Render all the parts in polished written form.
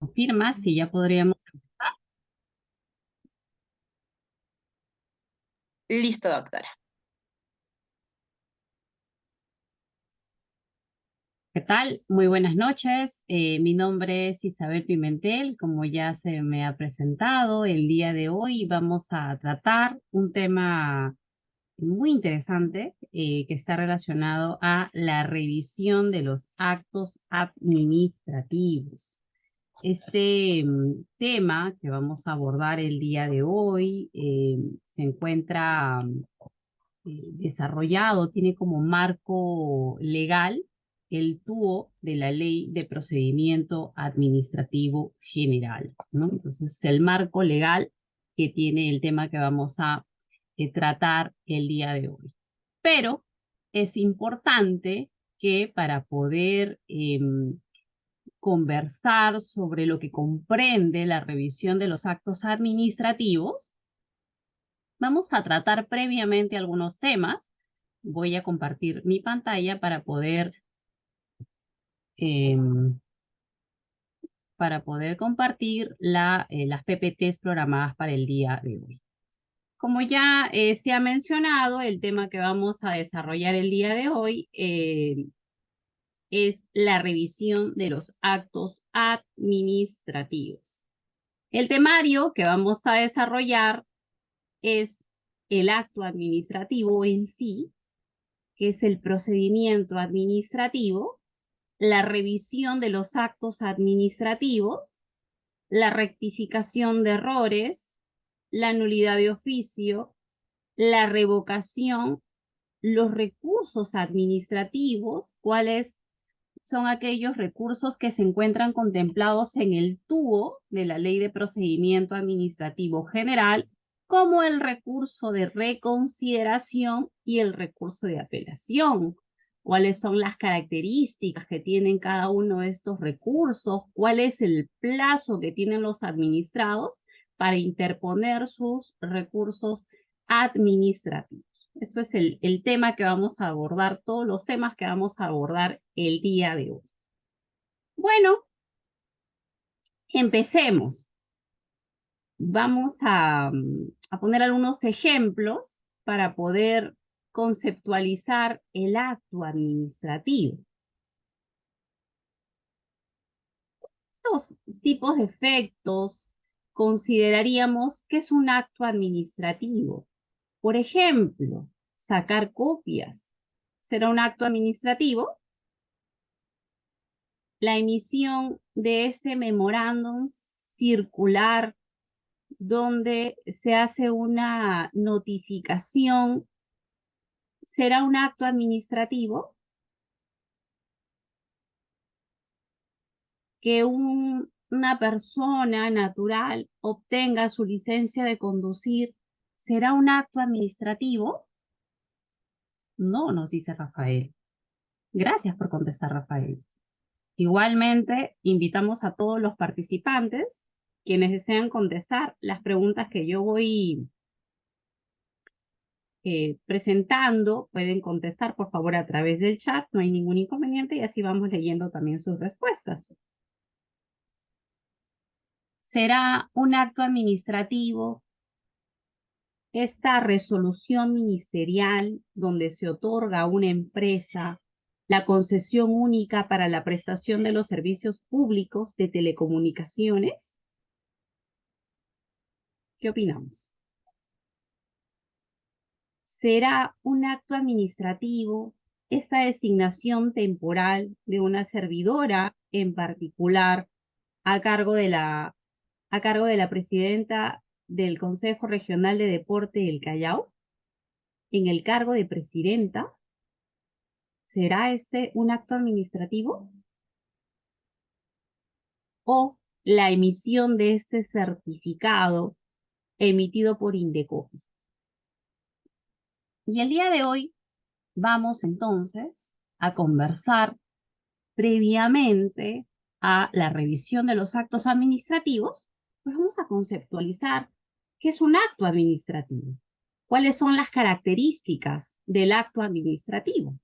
Confirma si ya podríamos empezar. Listo, doctora. ¿Qué tal? Muy buenas noches. Mi nombre es Isabel Pimentel. Como ya se me ha presentado, el día de hoy vamos a tratar un tema muy interesante que está relacionado a la revisión de los actos administrativos. Este tema que vamos a abordar el día de hoy se encuentra desarrollado, tiene como marco legal el TUO de la Ley de Procedimiento Administrativo General, ¿no? Entonces, el marco legal que tiene el tema que vamos a tratar el día de hoy. Pero es importante que para poder conversar sobre lo que comprende la revisión de los actos administrativos, vamos a tratar previamente algunos temas. Voy a compartir mi pantalla em, para poder compartir las PPTs programadas para el día de hoy. Como ya se ha mencionado, el tema que vamos a desarrollar el día de hoy es la revisión de los actos administrativos. El temario que vamos a desarrollar es el acto administrativo en sí, que es el procedimiento administrativo, la revisión de los actos administrativos, la rectificación de errores, la nulidad de oficio, la revocación, los recursos administrativos, cuáles son aquellos recursos que se encuentran contemplados en el TUO de la Ley de Procedimiento Administrativo General, como el recurso de reconsideración y el recurso de apelación. ¿Cuáles son las características que tienen cada uno de estos recursos? ¿Cuál es el plazo que tienen los administrados para interponer sus recursos administrativos? Esto es el tema que vamos a abordar, todos los temas que vamos a abordar el día de hoy. Bueno, empecemos. Vamos a poner algunos ejemplos para poder conceptualizar el acto administrativo. Estos tipos de efectos consideraríamos que es un acto administrativo. Por ejemplo, sacar copias. ¿Será un acto administrativo? La emisión de este memorándum circular donde se hace una notificación, ¿será un acto administrativo? Que una persona natural obtenga su licencia de conducir, ¿será un acto administrativo? No, nos dice Rafael. Gracias por contestar, Rafael. Igualmente, invitamos a todos los participantes, quienes desean contestar las preguntas que yo voy presentando, pueden contestar por favor a través del chat, no hay ningún inconveniente y así vamos leyendo también sus respuestas. ¿Será un acto administrativo esta resolución ministerial donde se otorga a una empresa la concesión única para la prestación de los servicios públicos de telecomunicaciones? ¿Qué opinamos? ¿Será un acto administrativo esta designación temporal de una servidora en particular a cargo de la presidenta del Consejo Regional de Deporte del Callao? En el cargo de presidenta, ¿será este un acto administrativo? ¿O la emisión de este certificado emitido por Indecopi? Y el día de hoy vamos entonces a conversar previamente a la revisión de los actos administrativos, pues vamos a conceptualizar qué es un acto administrativo, cuáles son las características del acto administrativo.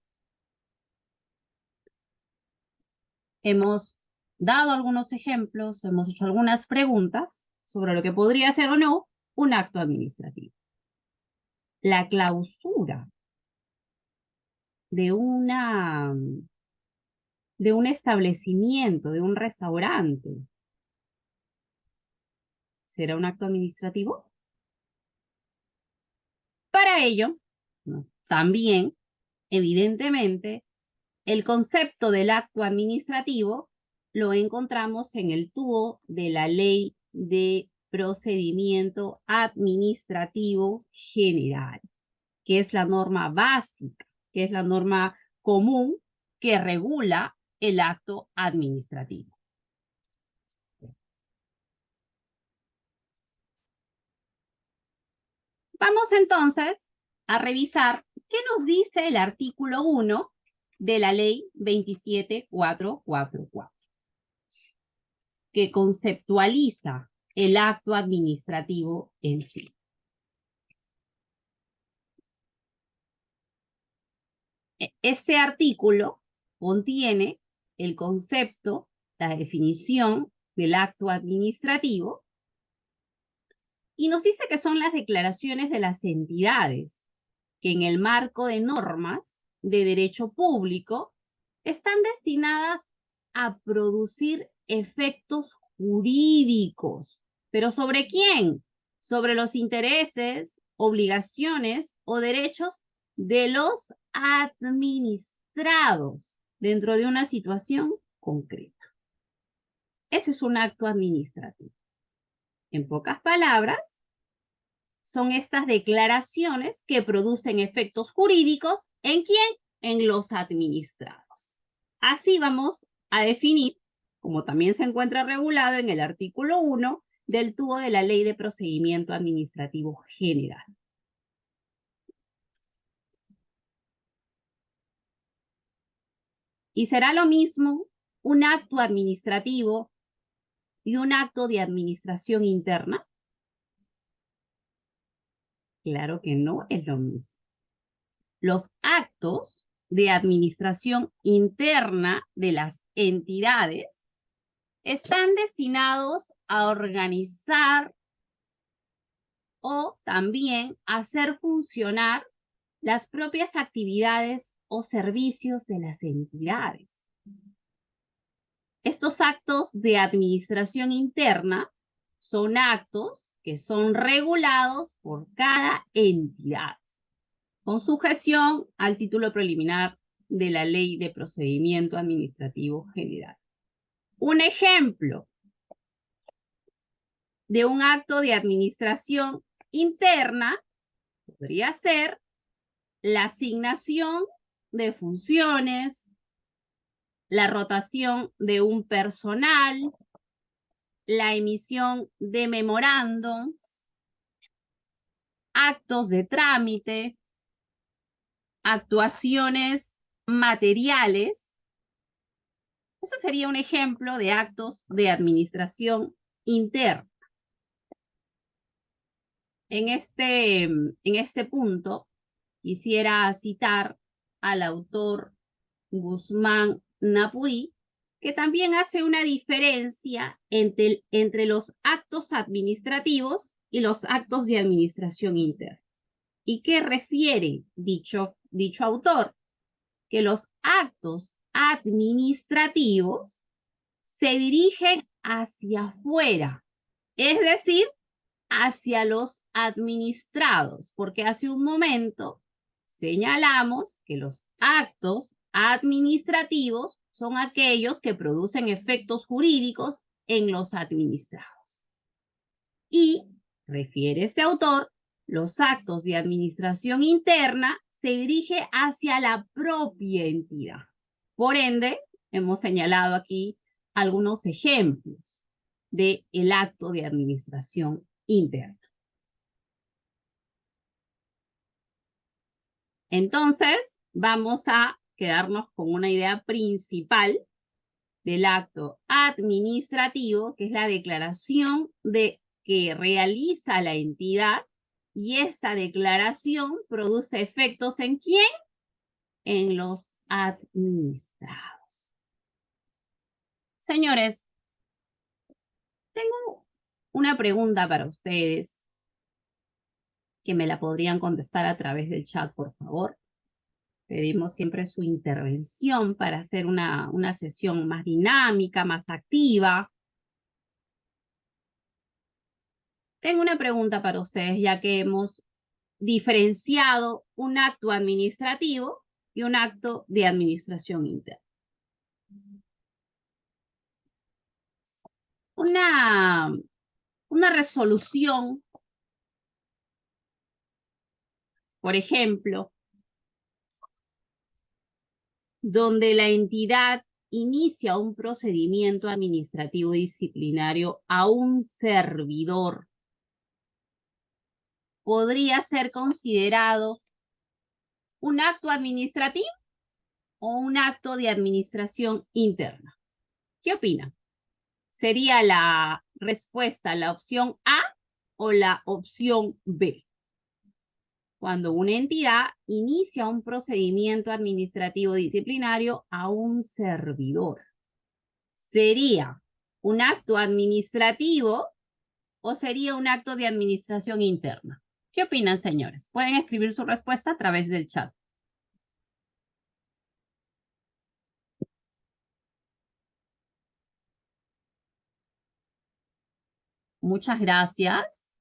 Hemos dado algunos ejemplos, hemos hecho algunas preguntas sobre lo que podría ser o no un acto administrativo. La clausura de un establecimiento, de un restaurante, ¿será un acto administrativo? Para ello, ¿no? También, evidentemente, el concepto del acto administrativo lo encontramos en el tubo de la Ley de Procedimiento Administrativo General, que es la norma básica, que es la norma común que regula el acto administrativo. Vamos entonces a revisar qué nos dice el artículo 1 de la Ley 27444, que conceptualiza el acto administrativo en sí. Este artículo contiene el concepto, la definición del acto administrativo y nos dice que son las declaraciones de las entidades que en el marco de normas de derecho público están destinadas a producir efectos jurídicos. ¿Pero sobre quién? Sobre los intereses, obligaciones o derechos de los administrados dentro de una situación concreta. Ese es un acto administrativo. En pocas palabras, son estas declaraciones que producen efectos jurídicos. ¿En quién? En los administrados. Así vamos a definir, como también se encuentra regulado en el artículo 1 del tubo de la Ley de Procedimiento Administrativo General. Y será lo mismo un acto administrativo y un acto de administración interna. Claro que no es lo mismo. Los actos de administración interna de las entidades están destinados a organizar o también a hacer funcionar las propias actividades o servicios de las entidades. Estos actos de administración interna son actos que son regulados por cada entidad, con sujeción al título preliminar de la Ley de Procedimiento Administrativo General. Un ejemplo de un acto de administración interna podría ser la asignación de funciones, la rotación de un personal, la emisión de memorándums, actos de trámite, actuaciones materiales. Ese sería un ejemplo de actos de administración interna. En este punto, quisiera citar al autor Guzmán Napurí, que también hace una diferencia entre los actos administrativos y los actos de administración interna. ¿Y qué refiere dicho autor? Que los actos administrativos se dirigen hacia afuera, es decir, hacia los administrados, porque hace un momento señalamos que los actos administrativos son aquellos que producen efectos jurídicos en los administrados. Y, refiere este autor, los actos de administración interna se dirigen hacia la propia entidad. Por ende, hemos señalado aquí algunos ejemplos del acto de administración interna. Entonces, vamos a quedarnos con una idea principal del acto administrativo, que es la declaración que realiza la entidad, y esta declaración produce efectos ¿en quién? En los administrados. Señores, tengo una pregunta para ustedes que me la podrían contestar a través del chat, por favor. Pedimos siempre su intervención para hacer una sesión más dinámica, más activa. Tengo una pregunta para ustedes, ya que hemos diferenciado un acto administrativo y un acto de administración interna. Una resolución, por ejemplo, donde la entidad inicia un procedimiento administrativo disciplinario a un servidor, podría ser considerado un acto administrativo o un acto de administración interna. ¿Qué opinan? ¿Sería la respuesta la opción A o la opción B? Cuando una entidad inicia un procedimiento administrativo disciplinario a un servidor, ¿sería un acto administrativo o sería un acto de administración interna? ¿Qué opinan, señores? Pueden escribir su respuesta a través del chat. Muchas gracias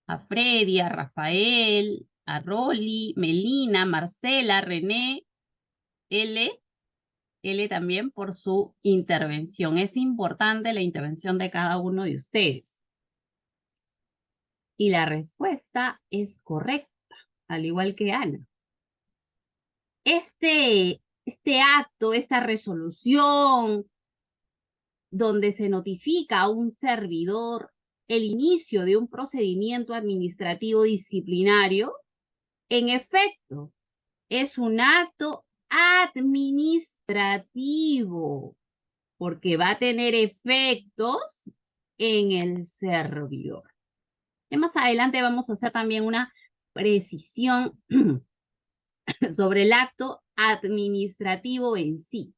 a Freddy, a Rafael, a Rolly, Melina, Marcela, René, L también por su intervención. Es importante la intervención de cada uno de ustedes. Y la respuesta es correcta, al igual que Ana. Este acto, esta resolución, donde se notifica a un servidor el inicio de un procedimiento administrativo disciplinario, en efecto, es un acto administrativo, porque va a tener efectos en el servidor. Y más adelante vamos a hacer también una precisión sobre el acto administrativo en sí.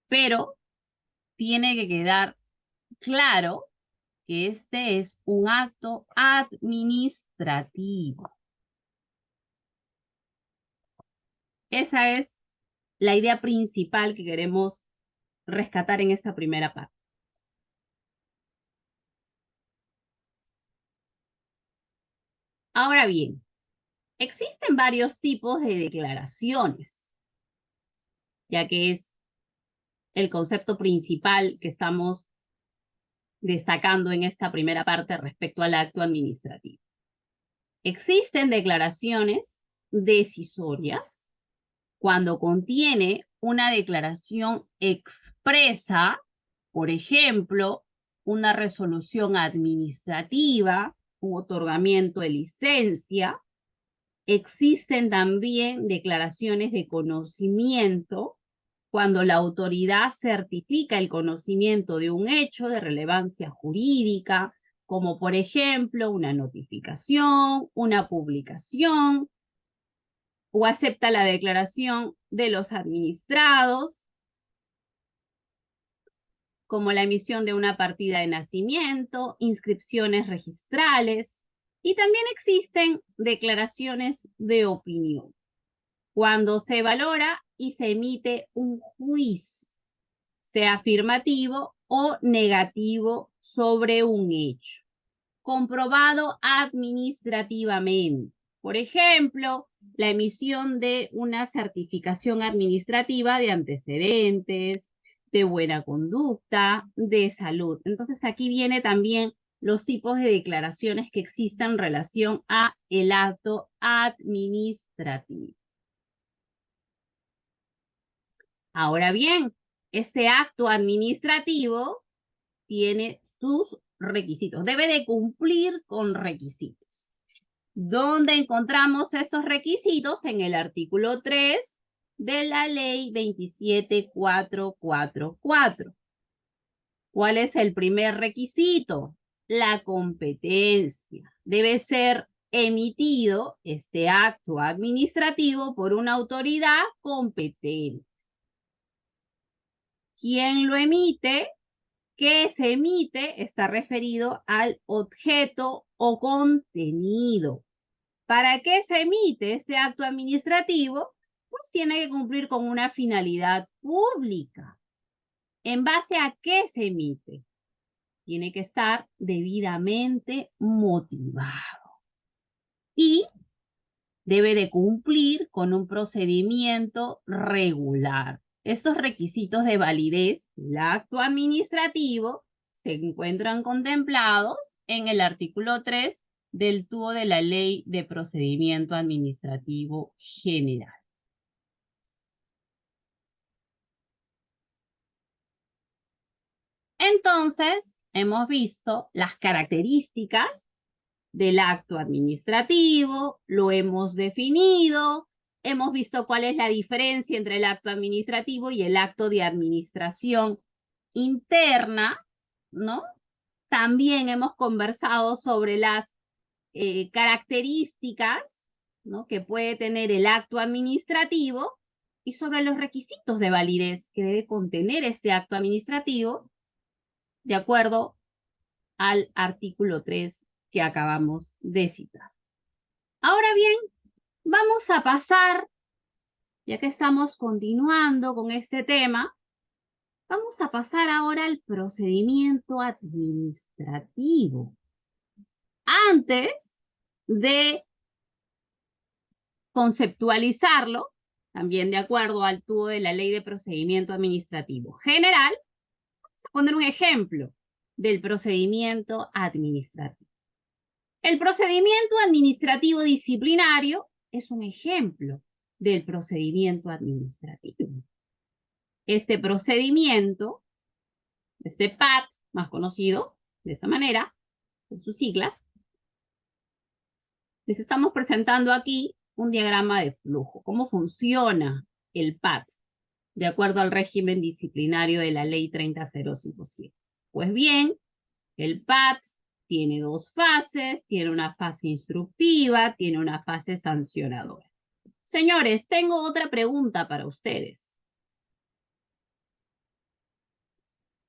Pero tiene que quedar claro que este es un acto administrativo. Esa es la idea principal que queremos rescatar en esta primera parte. Ahora bien, existen varios tipos de declaraciones, ya que es el concepto principal que estamos destacando en esta primera parte respecto al acto administrativo. Existen declaraciones decisorias cuando contiene una declaración expresa, por ejemplo, una resolución administrativa, un otorgamiento de licencia. Existen también declaraciones de conocimiento cuando la autoridad certifica el conocimiento de un hecho de relevancia jurídica, como por ejemplo una notificación, una publicación, o acepta la declaración de los administrados, como la emisión de una partida de nacimiento, inscripciones registrales, y también existen declaraciones de opinión, cuando se valora y se emite un juicio, sea afirmativo o negativo sobre un hecho, comprobado administrativamente. Por ejemplo, la emisión de una certificación administrativa de antecedentes, de buena conducta, de salud. Entonces aquí viene también los tipos de declaraciones que existen en relación a el acto administrativo. Ahora bien, este acto administrativo tiene sus requisitos, debe de cumplir con requisitos. ¿Dónde encontramos esos requisitos? En el artículo 3 de la ley 27444. ¿Cuál es el primer requisito? La competencia. Debe ser emitido este acto administrativo por una autoridad competente. ¿Quién lo emite? ¿Qué se emite? Está referido al objeto o contenido. ¿Para qué se emite este acto administrativo? Pues tiene que cumplir con una finalidad pública. ¿En base a qué se emite? Tiene que estar debidamente motivado. Y debe de cumplir con un procedimiento regular. Estos requisitos de validez del acto administrativo se encuentran contemplados en el artículo 3 del TUO de la Ley de Procedimiento Administrativo General. Entonces, hemos visto las características del acto administrativo, lo hemos definido, hemos visto cuál es la diferencia entre el acto administrativo y el acto de administración interna, ¿no? También hemos conversado sobre las características, ¿no?, que puede tener el acto administrativo y sobre los requisitos de validez que debe contener este acto administrativo de acuerdo al artículo 3 que acabamos de citar. Ahora bien, vamos a pasar, ya que estamos continuando con este tema, vamos a pasar ahora al procedimiento administrativo. Antes de conceptualizarlo, también de acuerdo al TUO de la Ley de Procedimiento Administrativo General, vamos a poner un ejemplo del procedimiento administrativo. El procedimiento administrativo disciplinario es un ejemplo del procedimiento administrativo. Este procedimiento, este PAT, más conocido de esta manera, por sus siglas, les estamos presentando aquí un diagrama de flujo. ¿Cómo funciona el PAT de acuerdo al régimen disciplinario de la Ley 30057? Pues bien, el PAT tiene dos fases, tiene una fase instructiva, tiene una fase sancionadora. Señores, tengo otra pregunta para ustedes.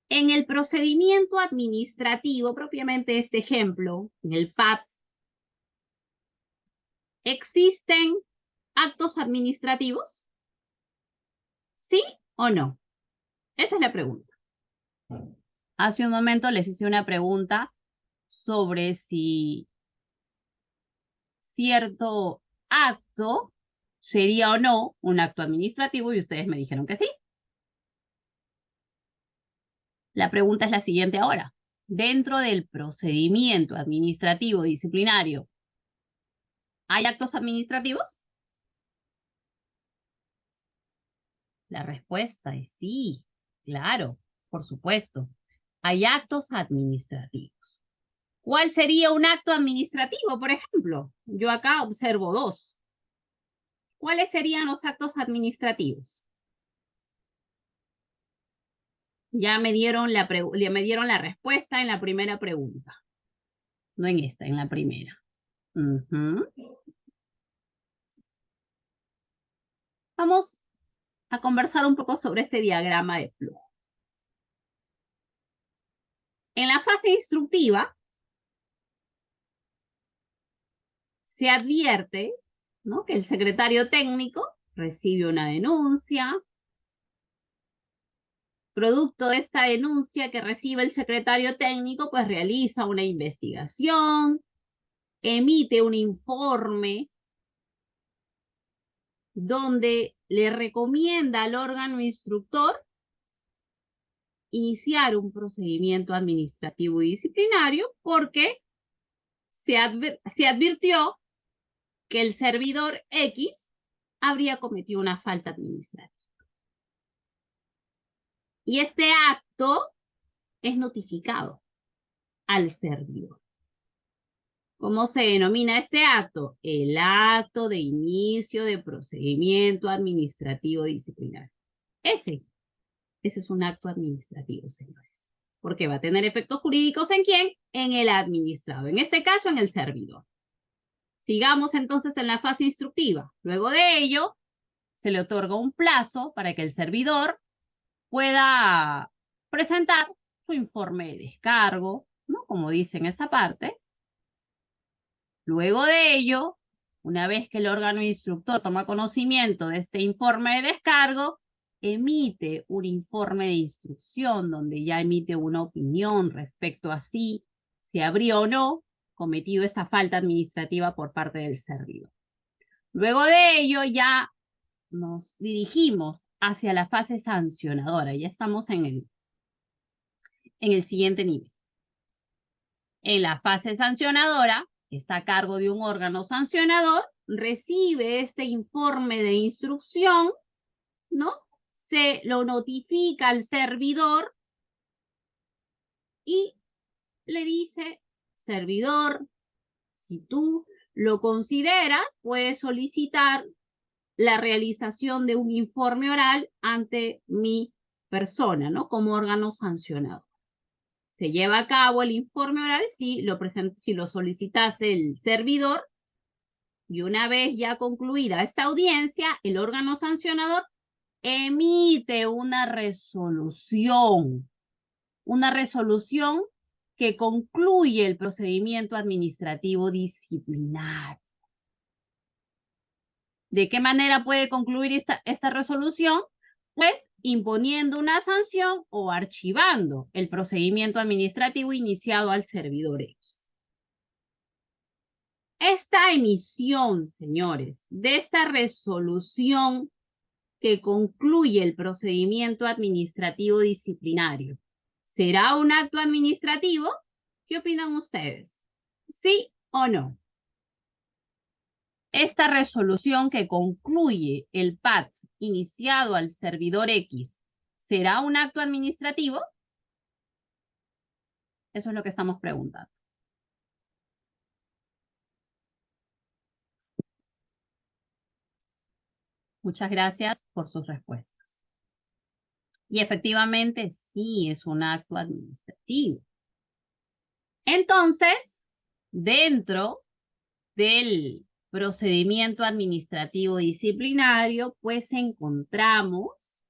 En el procedimiento administrativo, propiamente este ejemplo, en el PAT, ¿existen actos administrativos? ¿Sí o no? Esa es la pregunta. Hace un momento les hice una pregunta sobre si cierto acto sería o no un acto administrativo y ustedes me dijeron que sí. La pregunta es la siguiente ahora. Dentro del procedimiento administrativo disciplinario, ¿hay actos administrativos? La respuesta es sí, claro, por supuesto. Hay actos administrativos. ¿Cuál sería un acto administrativo, por ejemplo? Yo acá observo dos. ¿Cuáles serían los actos administrativos? Ya me dieron la respuesta en la primera pregunta. No en esta, en la primera. Vamos a conversar un poco sobre este diagrama de flujo. En la fase instructiva se advierte, ¿no?, que el secretario técnico recibe una denuncia. Producto de esta denuncia que recibe el secretario técnico, pues realiza una investigación, emite un informe donde le recomienda al órgano instructor iniciar un procedimiento administrativo y disciplinario porque se advirtió que el servidor X habría cometido una falta administrativa. Y este acto es notificado al servidor. ¿Cómo se denomina este acto? El acto de inicio de procedimiento administrativo disciplinario. Ese es un acto administrativo, señores. Porque va a tener efectos jurídicos ¿en quién? En el administrado. En este caso, en el servidor. Sigamos entonces en la fase instructiva. Luego de ello, se le otorga un plazo para que el servidor pueda presentar su informe de descargo, ¿no? Como dice en esa parte. Luego de ello, una vez que el órgano instructor toma conocimiento de este informe de descargo, emite un informe de instrucción donde ya emite una opinión respecto a si se habría o no cometido esta falta administrativa por parte del servidor. Luego de ello ya nos dirigimos hacia la fase sancionadora. Ya estamos en el siguiente nivel. En la fase sancionadora, que está a cargo de un órgano sancionador, recibe este informe de instrucción, ¿no? Se lo notifica al servidor y le dice, servidor, si tú lo consideras, puedes solicitar la realización de un informe oral ante mi persona, ¿no? Como órgano sancionador. Se lleva a cabo el informe oral si lo solicitase el servidor, y una vez ya concluida esta audiencia, el órgano sancionador emite una resolución que concluye el procedimiento administrativo disciplinario. ¿De qué manera puede concluir esta resolución? Pues imponiendo una sanción o archivando el procedimiento administrativo iniciado al servidor X. Esta emisión, señores, de esta resolución que concluye el procedimiento administrativo disciplinario, ¿será un acto administrativo? ¿Qué opinan ustedes? ¿Sí o no? Esta resolución que concluye el PAD iniciado al servidor X, ¿será un acto administrativo? Eso es lo que estamos preguntando. Muchas gracias por sus respuestas. Y efectivamente, sí es un acto administrativo. Entonces, dentro del procedimiento administrativo disciplinario, pues encontramos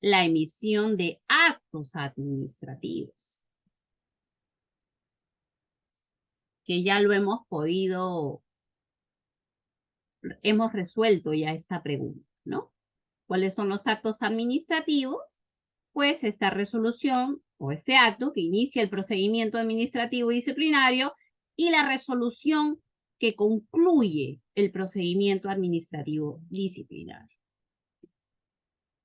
la emisión de actos administrativos, que ya lo hemos resuelto ya esta pregunta, ¿no? ¿Cuáles son los actos administrativos? Pues esta resolución o este acto que inicia el procedimiento administrativo disciplinario y la resolución que concluye el procedimiento administrativo disciplinario.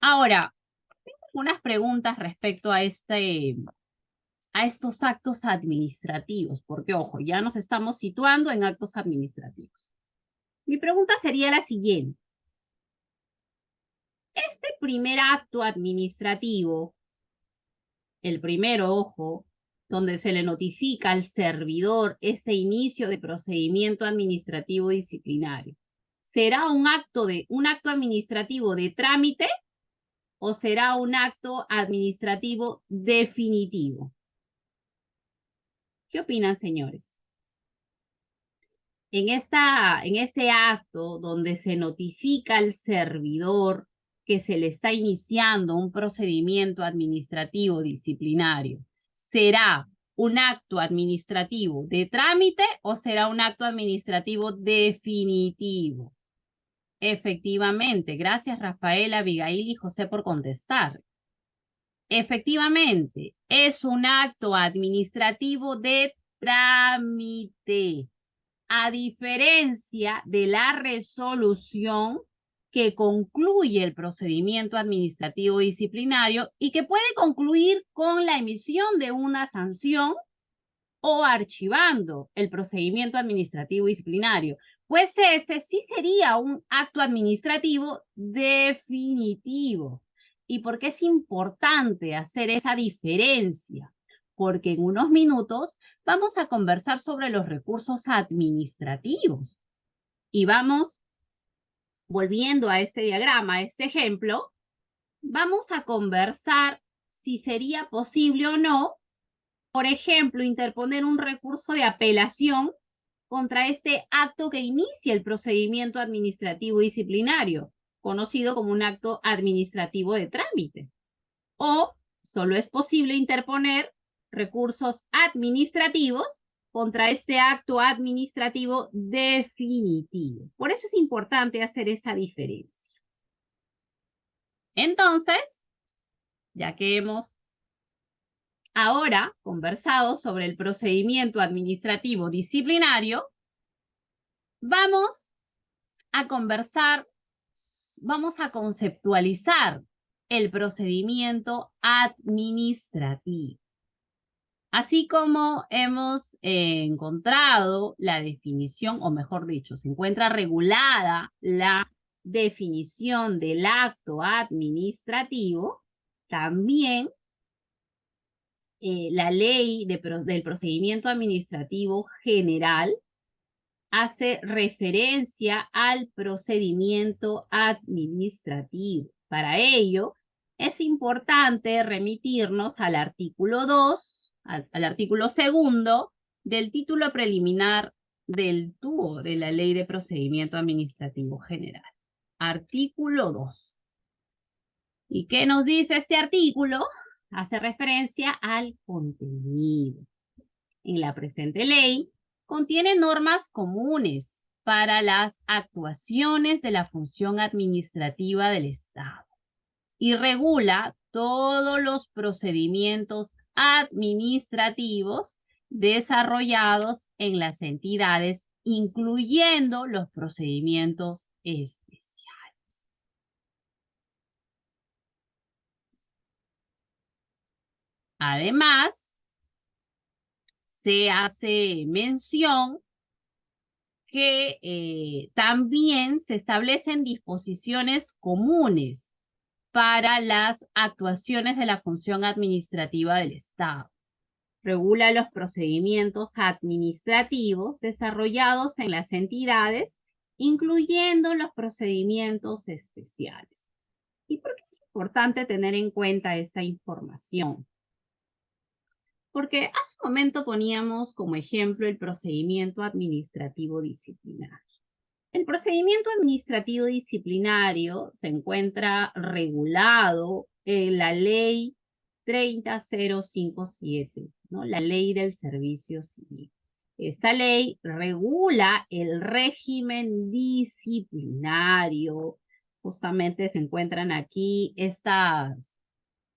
Ahora, tengo unas preguntas respecto a estos actos administrativos, porque ojo, ya nos estamos situando en actos administrativos. Mi pregunta sería la siguiente. Este primer acto administrativo, el primero, ojo, donde se le notifica al servidor ese inicio de procedimiento administrativo disciplinario, ¿será un acto administrativo de trámite o será un acto administrativo definitivo? ¿Qué opinan, señores? En este acto donde se notifica al servidor que se le está iniciando un procedimiento administrativo disciplinario, ¿será un acto administrativo de trámite o será un acto administrativo definitivo? Efectivamente, gracias Rafaela, Abigail y José por contestar. Efectivamente, es un acto administrativo de trámite, a diferencia de la resolución que concluye el procedimiento administrativo disciplinario y que puede concluir con la emisión de una sanción o archivando el procedimiento administrativo disciplinario. Pues ese sí sería un acto administrativo definitivo. ¿Y por qué es importante hacer esa diferencia? Porque en unos minutos vamos a conversar sobre los recursos administrativos. Y vamos, volviendo a este diagrama, a este ejemplo, vamos a conversar si sería posible o no, por ejemplo, interponer un recurso de apelación contra este acto que inicia el procedimiento administrativo disciplinario, conocido como un acto administrativo de trámite. o solo es posible interponer recursos administrativos contra este acto administrativo definitivo. Por eso es importante hacer esa diferencia. Entonces, ya que hemos ahora conversado sobre el procedimiento administrativo disciplinario, vamos a conceptualizar el procedimiento administrativo. Así como hemos encontrado la definición, o mejor dicho, se encuentra regulada la definición del acto administrativo, también la ley del procedimiento administrativo general hace referencia al procedimiento administrativo. Para ello, es importante remitirnos al artículo 2, al artículo 2 del título preliminar del TUO de la Ley de Procedimiento Administrativo General. Artículo 2. ¿Y qué nos dice este artículo? Hace referencia al contenido. En la presente ley contiene normas comunes para las actuaciones de la función administrativa del Estado y regula todos los procedimientos administrativos desarrollados en las entidades, incluyendo los procedimientos especiales. Además, se hace mención que también se establecen disposiciones comunes para las actuaciones de la función administrativa del Estado. Regula los procedimientos administrativos desarrollados en las entidades, incluyendo los procedimientos especiales. ¿Y por qué es importante tener en cuenta esta información? Porque hace un momento poníamos como ejemplo el procedimiento administrativo disciplinario. El procedimiento administrativo disciplinario se encuentra regulado en la ley 30057, ¿no? La ley del servicio civil. Esta ley regula el régimen disciplinario. Justamente se encuentran aquí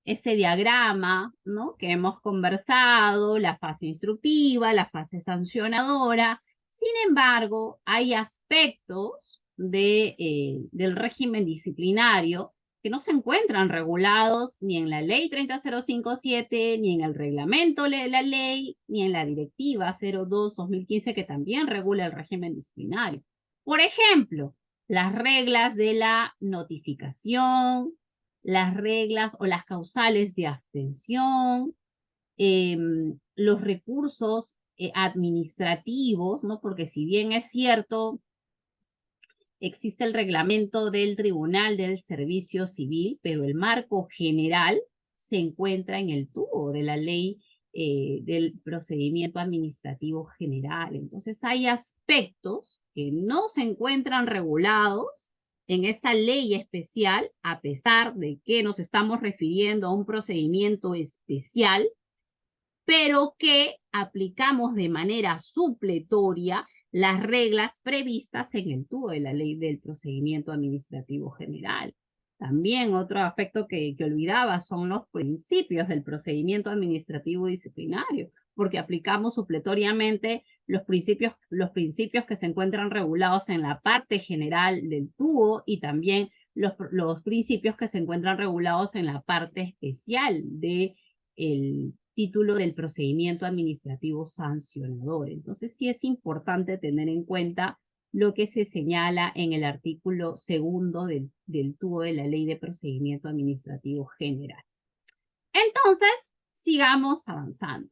este diagrama, ¿no? Que hemos conversado, la fase instructiva, la fase sancionadora. Sin embargo, hay aspectos del régimen disciplinario que no se encuentran regulados ni en la ley 30057, ni en el reglamento de la ley, ni en la directiva 02-2015, que también regula el régimen disciplinario. Por ejemplo, las reglas de la notificación, las reglas o las causales de abstención, los recursos administrativos, ¿no? Porque si bien es cierto, existe el reglamento del Tribunal del Servicio Civil, pero el marco general se encuentra en el tubo de la ley del procedimiento administrativo general. Entonces hay aspectos que no se encuentran regulados en esta ley especial, a pesar de que nos estamos refiriendo a un procedimiento especial, pero que aplicamos de manera supletoria las reglas previstas en el tubo de la ley del procedimiento administrativo general. También otro aspecto que olvidaba son los principios del procedimiento administrativo disciplinario, porque aplicamos supletoriamente los principios que se encuentran regulados en la parte general del tubo y también los principios que se encuentran regulados en la parte especial del título del procedimiento administrativo sancionador. Entonces sí es importante tener en cuenta lo que se señala en el artículo 2 del tubo de la Ley de Procedimiento Administrativo General. Entonces, sigamos avanzando.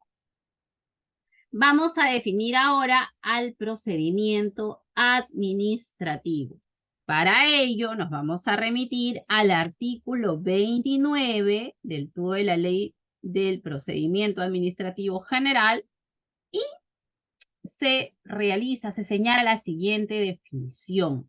Vamos a definir ahora al procedimiento administrativo. Para ello, nos vamos a remitir al artículo 29 del tubo de la Ley del Procedimiento Administrativo General y se señala la siguiente definición.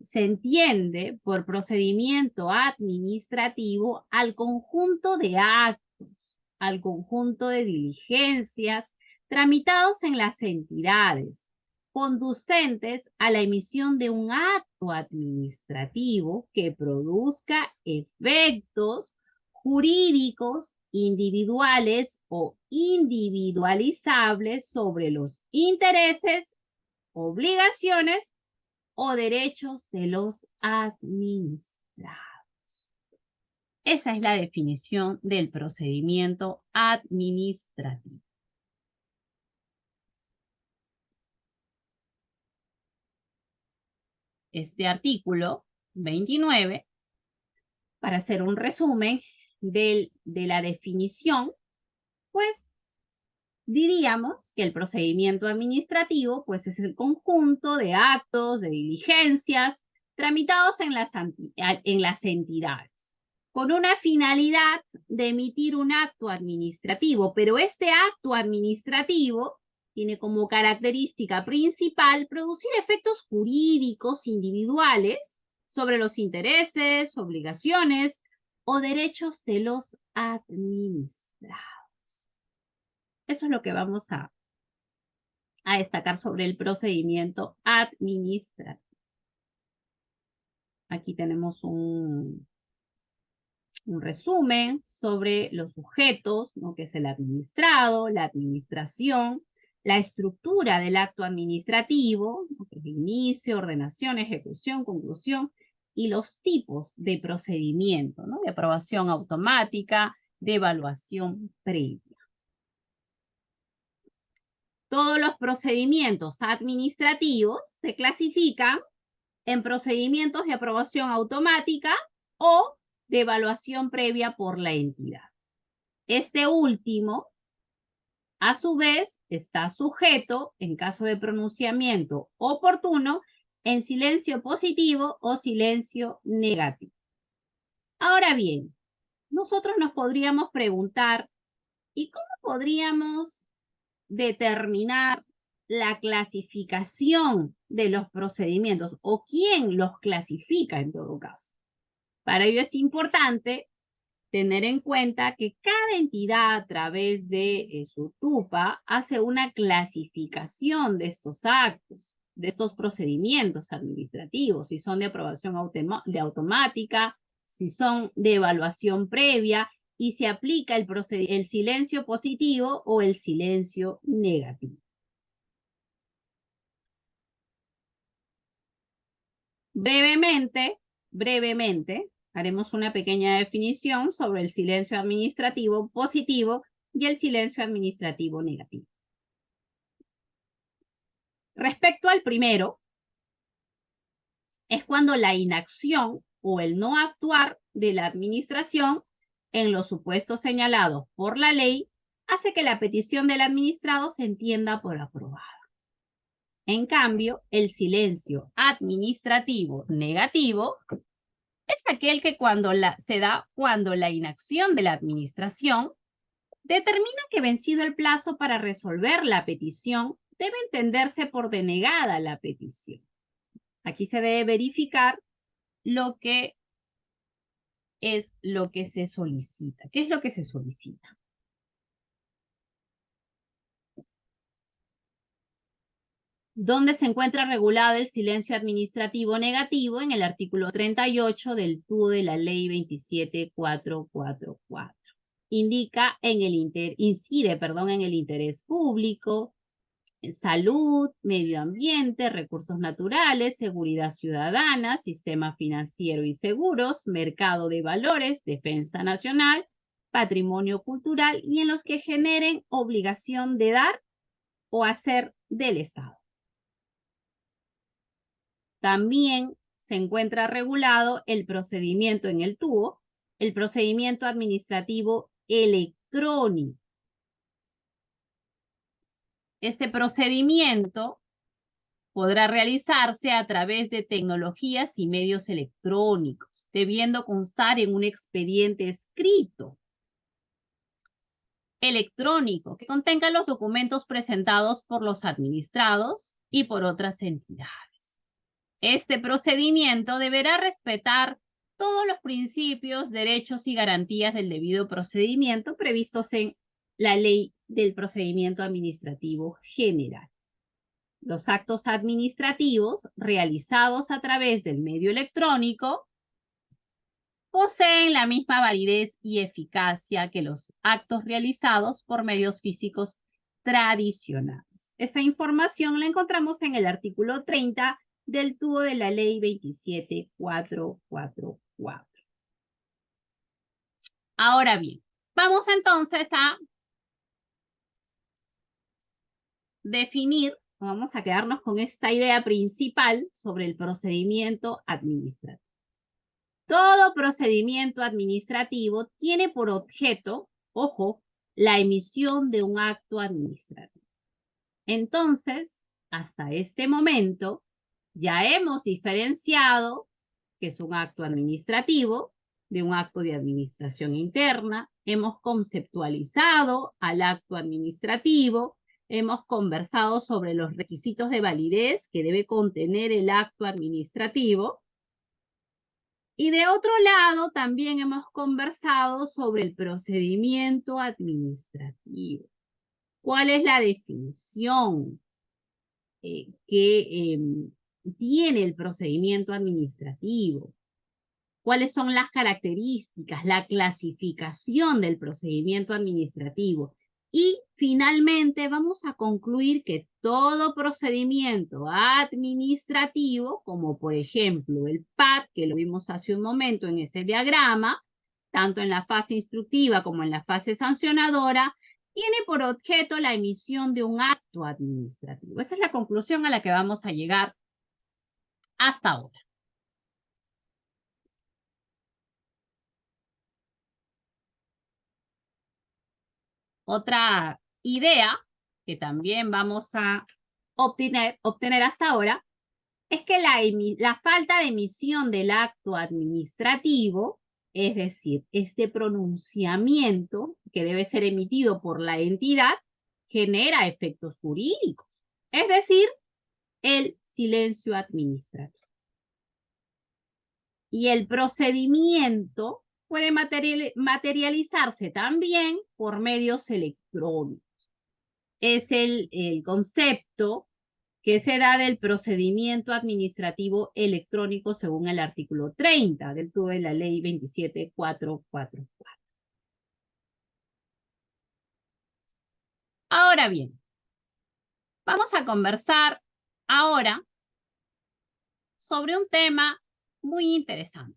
se entiende por procedimiento administrativo al conjunto de actos, al conjunto de diligencias tramitados en las entidades, conducentes a la emisión de un acto administrativo que produzca efectos jurídicos individuales o individualizables sobre los intereses, obligaciones o derechos de los administrados. Esa es la definición del procedimiento administrativo. Este artículo 29, para hacer un resumen de la definición, pues diríamos que el procedimiento administrativo pues es el conjunto de actos, de diligencias tramitados en las entidades, con una finalidad de emitir un acto administrativo, pero este acto administrativo tiene como característica principal producir efectos jurídicos individuales sobre los intereses, obligaciones o derechos de los administrados. Eso es lo que vamos a destacar sobre el procedimiento administrativo. Aquí tenemos un resumen sobre los sujetos, ¿no? Que es el administrado, la administración, la estructura del acto administrativo, ¿no? Que es inicio, ordenación, ejecución, conclusión, y los tipos de procedimiento, ¿no? De aprobación automática, de evaluación previa. Todos los procedimientos administrativos se clasifican en procedimientos de aprobación automática o de evaluación previa por la entidad. Este último, a su vez, está sujeto, en caso de pronunciamiento oportuno, en silencio positivo o silencio negativo. Ahora bien, nosotros nos podríamos preguntar, ¿y cómo podríamos determinar la clasificación de los procedimientos o quién los clasifica en todo caso? Para ello es importante tener en cuenta que cada entidad a través de su TUPA hace una clasificación de estos actos, de estos procedimientos administrativos, si son de aprobación automática, si son de evaluación previa, y se aplica el silencio positivo o el silencio negativo. Brevemente, haremos una pequeña definición sobre el silencio administrativo positivo y el silencio administrativo negativo. Respecto al primero, es cuando la inacción o el no actuar de la administración en los supuestos señalados por la ley hace que la petición del administrado se entienda por aprobada. En cambio, el silencio administrativo negativo es aquel que se da cuando la inacción de la administración determina que vencido el plazo para resolver la petición, debe entenderse por denegada la petición. Aquí se debe verificar lo que es lo que se solicita. ¿Qué es lo que se solicita? ¿Dónde se encuentra regulado el silencio administrativo negativo? En el artículo 38 del TUO de la Ley 27444. Indica incide en el interés público, en salud, medio ambiente, recursos naturales, seguridad ciudadana, sistema financiero y seguros, mercado de valores, defensa nacional, patrimonio cultural y en los que generen obligación de dar o hacer del Estado. También se encuentra regulado el procedimiento en el TUO, el procedimiento administrativo electrónico. Este procedimiento podrá realizarse a través de tecnologías y medios electrónicos, debiendo constar en un expediente escrito electrónico que contenga los documentos presentados por los administrados y por otras entidades. Este procedimiento deberá respetar todos los principios, derechos y garantías del debido procedimiento previstos en la Ley del Procedimiento Administrativo General. Los actos administrativos realizados a través del medio electrónico poseen la misma validez y eficacia que los actos realizados por medios físicos tradicionales. Esta información la encontramos en el artículo 30 del TUO de la Ley 27444. Ahora bien, vamos entonces a definir, vamos a quedarnos con esta idea principal sobre el procedimiento administrativo. Todo procedimiento administrativo tiene por objeto, ojo, la emisión de un acto administrativo. Entonces, hasta este momento, ya hemos diferenciado que es un acto administrativo de un acto de administración interna, hemos conceptualizado al acto administrativo, hemos conversado sobre los requisitos de validez que debe contener el acto administrativo. Y de otro lado, también hemos conversado sobre el procedimiento administrativo. ¿Cuál es la definición que tiene el procedimiento administrativo? ¿Cuáles son las características, la clasificación del procedimiento administrativo? Y finalmente vamos a concluir que todo procedimiento administrativo, como por ejemplo el PAD, que lo vimos hace un momento en ese diagrama, tanto en la fase instructiva como en la fase sancionadora, tiene por objeto la emisión de un acto administrativo. Esa es la conclusión a la que vamos a llegar hasta ahora. Otra idea que también vamos a obtener hasta ahora es que la falta de emisión del acto administrativo, es decir, este pronunciamiento que debe ser emitido por la entidad, genera efectos jurídicos, es decir, el silencio administrativo. Y el procedimiento puede materializarse también por medios electrónicos. Es el concepto que se da del procedimiento administrativo electrónico según el artículo 30 del TUO de la Ley 27444. Ahora bien, vamos a conversar ahora sobre un tema muy interesante,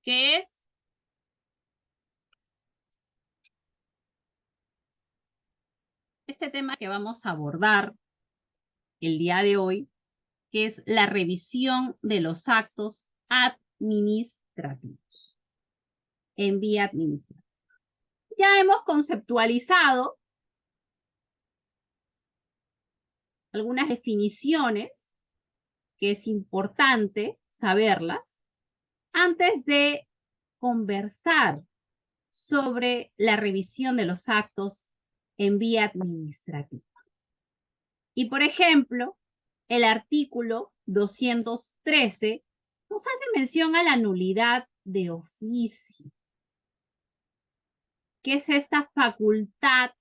que es este tema que vamos a abordar el día de hoy, que es la revisión de los actos administrativos en vía administrativa. Ya hemos conceptualizado algunas definiciones que es importante saberlas antes de conversar sobre la revisión de los actos en vía administrativa. Y por ejemplo, el artículo 213 nos hace mención a la nulidad de oficio, que es esta facultad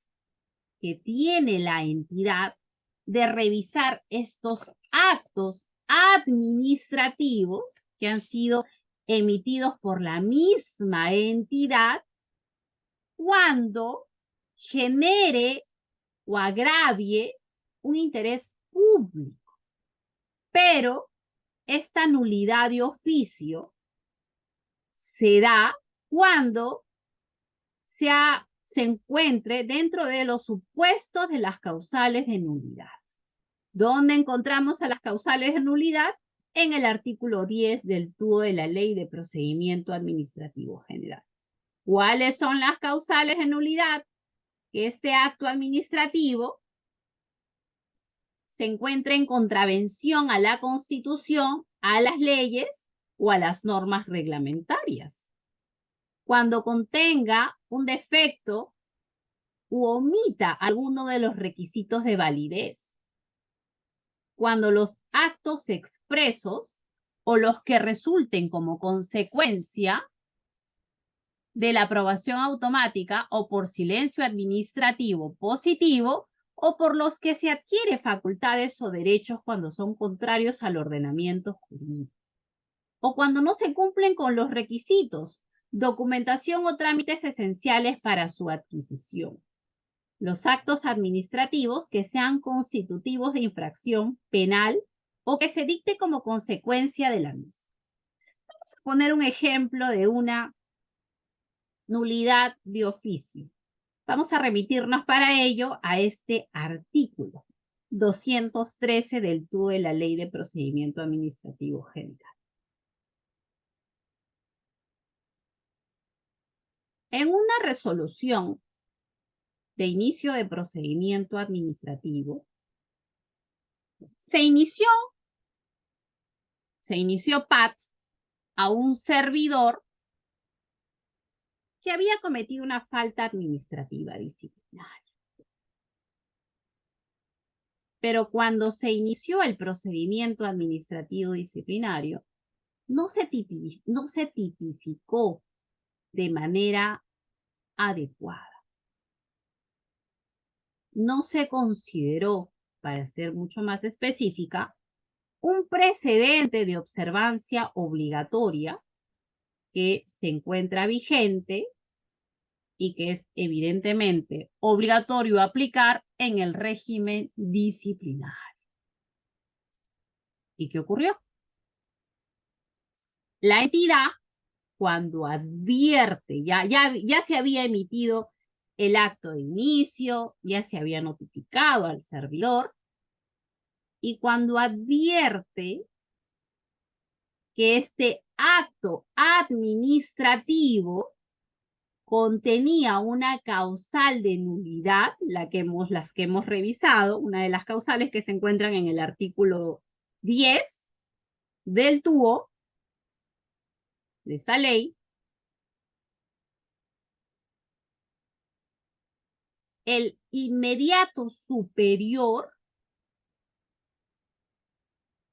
que tiene la entidad de revisar estos actos administrativos que han sido emitidos por la misma entidad cuando genere o agravie un interés público. Pero esta nulidad de oficio se da cuando se encuentre dentro de los supuestos de las causales de nulidad. ¿Dónde encontramos a las causales de nulidad? En el artículo 10 del TUO de la Ley de Procedimiento Administrativo General. ¿Cuáles son las causales de nulidad? Que este acto administrativo se encuentre en contravención a la Constitución, a las leyes o a las normas reglamentarias. Cuando contenga un defecto u omita alguno de los requisitos de validez. Cuando los actos expresos o los que resulten como consecuencia de la aprobación automática o por silencio administrativo positivo o por los que se adquiere facultades o derechos cuando son contrarios al ordenamiento jurídico o cuando no se cumplen con los requisitos, documentación o trámites esenciales para su adquisición. Los actos administrativos que sean constitutivos de infracción penal o que se dicte como consecuencia de la misma. Vamos a poner un ejemplo de una nulidad de oficio. Vamos a remitirnos para ello a este artículo 213 del TUO de la Ley de Procedimiento Administrativo General. En una resolución de inicio de procedimiento administrativo, se inició PAT a un servidor que había cometido una falta administrativa disciplinaria. Pero cuando se inició el procedimiento administrativo disciplinario, no se tipificó de manera adecuada. No se consideró, para ser mucho más específica, un precedente de observancia obligatoria que se encuentra vigente y que es evidentemente obligatorio aplicar en el régimen disciplinario. ¿Y qué ocurrió? La entidad, cuando advierte, ya se había emitido el acto de inicio, ya se había notificado al servidor, y cuando advierte que este acto administrativo contenía una causal de nulidad, las que hemos revisado, una de las causales que se encuentran en el artículo 10 del TUO, de esta ley, el inmediato superior,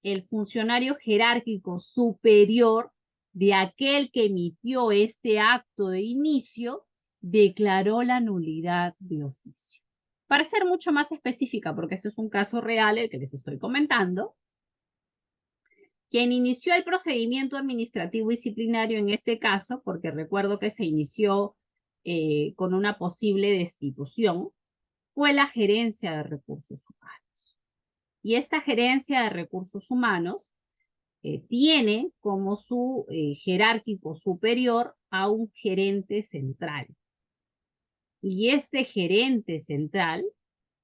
el funcionario jerárquico superior de aquel que emitió este acto de inicio, declaró la nulidad de oficio. Para ser mucho más específica, porque este es un caso real el que les estoy comentando, quien inició el procedimiento administrativo disciplinario en este caso, porque recuerdo que se inició con una posible destitución, fue la Gerencia de Recursos Humanos. Y esta Gerencia de Recursos Humanos tiene como su jerárquico superior a un gerente central. Y este gerente central,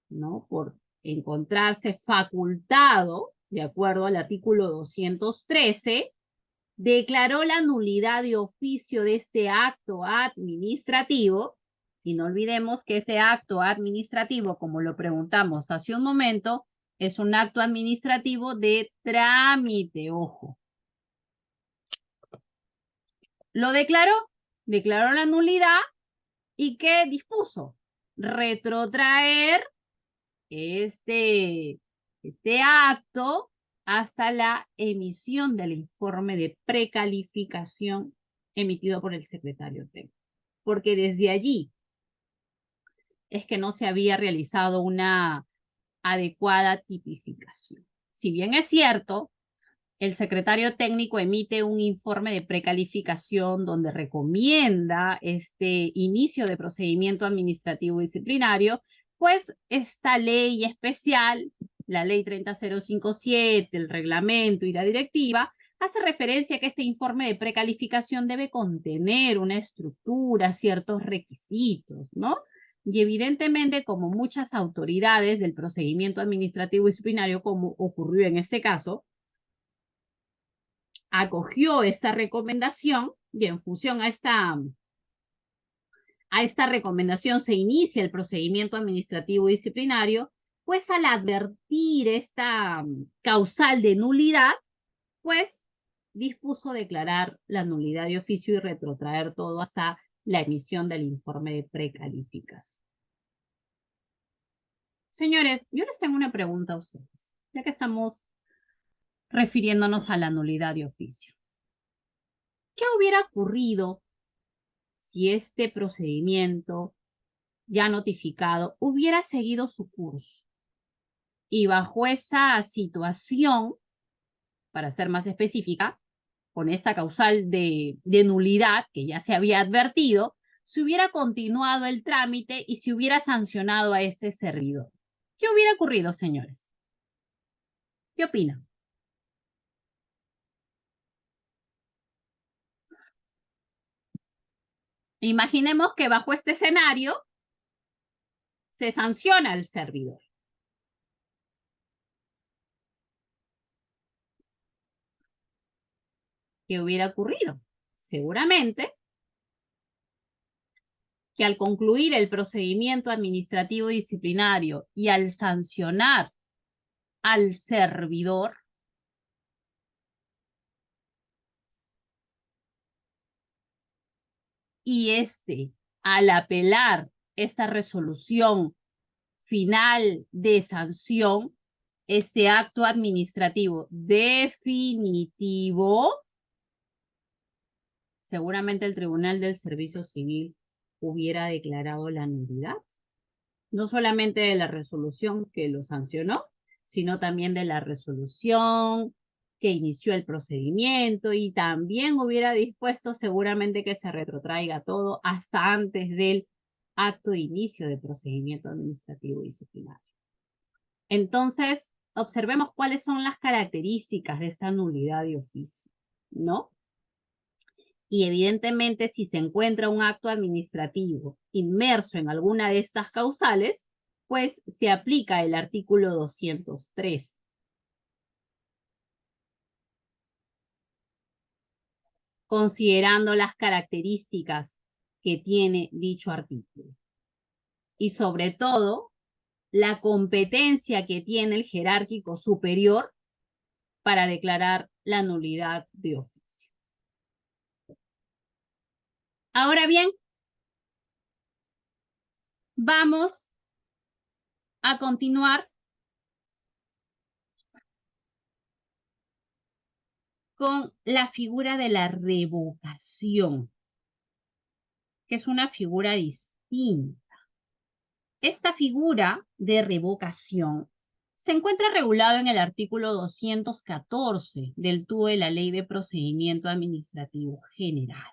¿no?, por encontrarse facultado, de acuerdo al artículo 213, declaró la nulidad de oficio de este acto administrativo, y no olvidemos que ese acto administrativo, como lo preguntamos hace un momento, es un acto administrativo de trámite, ojo. Lo declaró la nulidad y ¿qué dispuso? Retrotraer este acto hasta la emisión del informe de precalificación emitido por el secretario técnico. Porque desde allí es que no se había realizado una adecuada tipificación. Si bien es cierto, el secretario técnico emite un informe de precalificación donde recomienda este inicio de procedimiento administrativo disciplinario, pues esta ley especial, la ley 30057, el reglamento y la directiva, hace referencia a que este informe de precalificación debe contener una estructura, ciertos requisitos, ¿no? Y evidentemente, como muchas autoridades del procedimiento administrativo disciplinario, como ocurrió en este caso, acogió esta recomendación y en función a esta recomendación se inicia el procedimiento administrativo disciplinario, pues al advertir esta causal de nulidad, pues dispuso declarar la nulidad de oficio y retrotraer todo hasta la emisión del informe de precalificación. Señores, yo les tengo una pregunta a ustedes, ya que estamos refiriéndonos a la nulidad de oficio. ¿Qué hubiera ocurrido si este procedimiento ya notificado hubiera seguido su curso? Y bajo esa situación, para ser más específica, con esta causal de nulidad que ya se había advertido, se hubiera continuado el trámite y se hubiera sancionado a este servidor. ¿Qué hubiera ocurrido, señores? ¿Qué opinan? Imaginemos que bajo este escenario se sanciona al servidor. ¿Qué hubiera ocurrido? Seguramente que al concluir el procedimiento administrativo disciplinario y al sancionar al servidor, y al apelar esta resolución final de sanción, este acto administrativo definitivo, seguramente el Tribunal del Servicio Civil hubiera declarado la nulidad, no solamente de la resolución que lo sancionó, sino también de la resolución que inició el procedimiento, y también hubiera dispuesto seguramente que se retrotraiga todo hasta antes del acto de inicio del procedimiento administrativo disciplinario. Entonces, observemos cuáles son las características de esta nulidad de oficio, ¿no? Y evidentemente, si se encuentra un acto administrativo inmerso en alguna de estas causales, pues se aplica el artículo 203. Considerando las características que tiene dicho artículo. Y sobre todo, la competencia que tiene el jerárquico superior para declarar la nulidad de oficio. Ahora bien, vamos a continuar con la figura de la revocación, que es una figura distinta. Esta figura de revocación se encuentra regulado en el artículo 214 del TUE de la Ley de Procedimiento Administrativo General.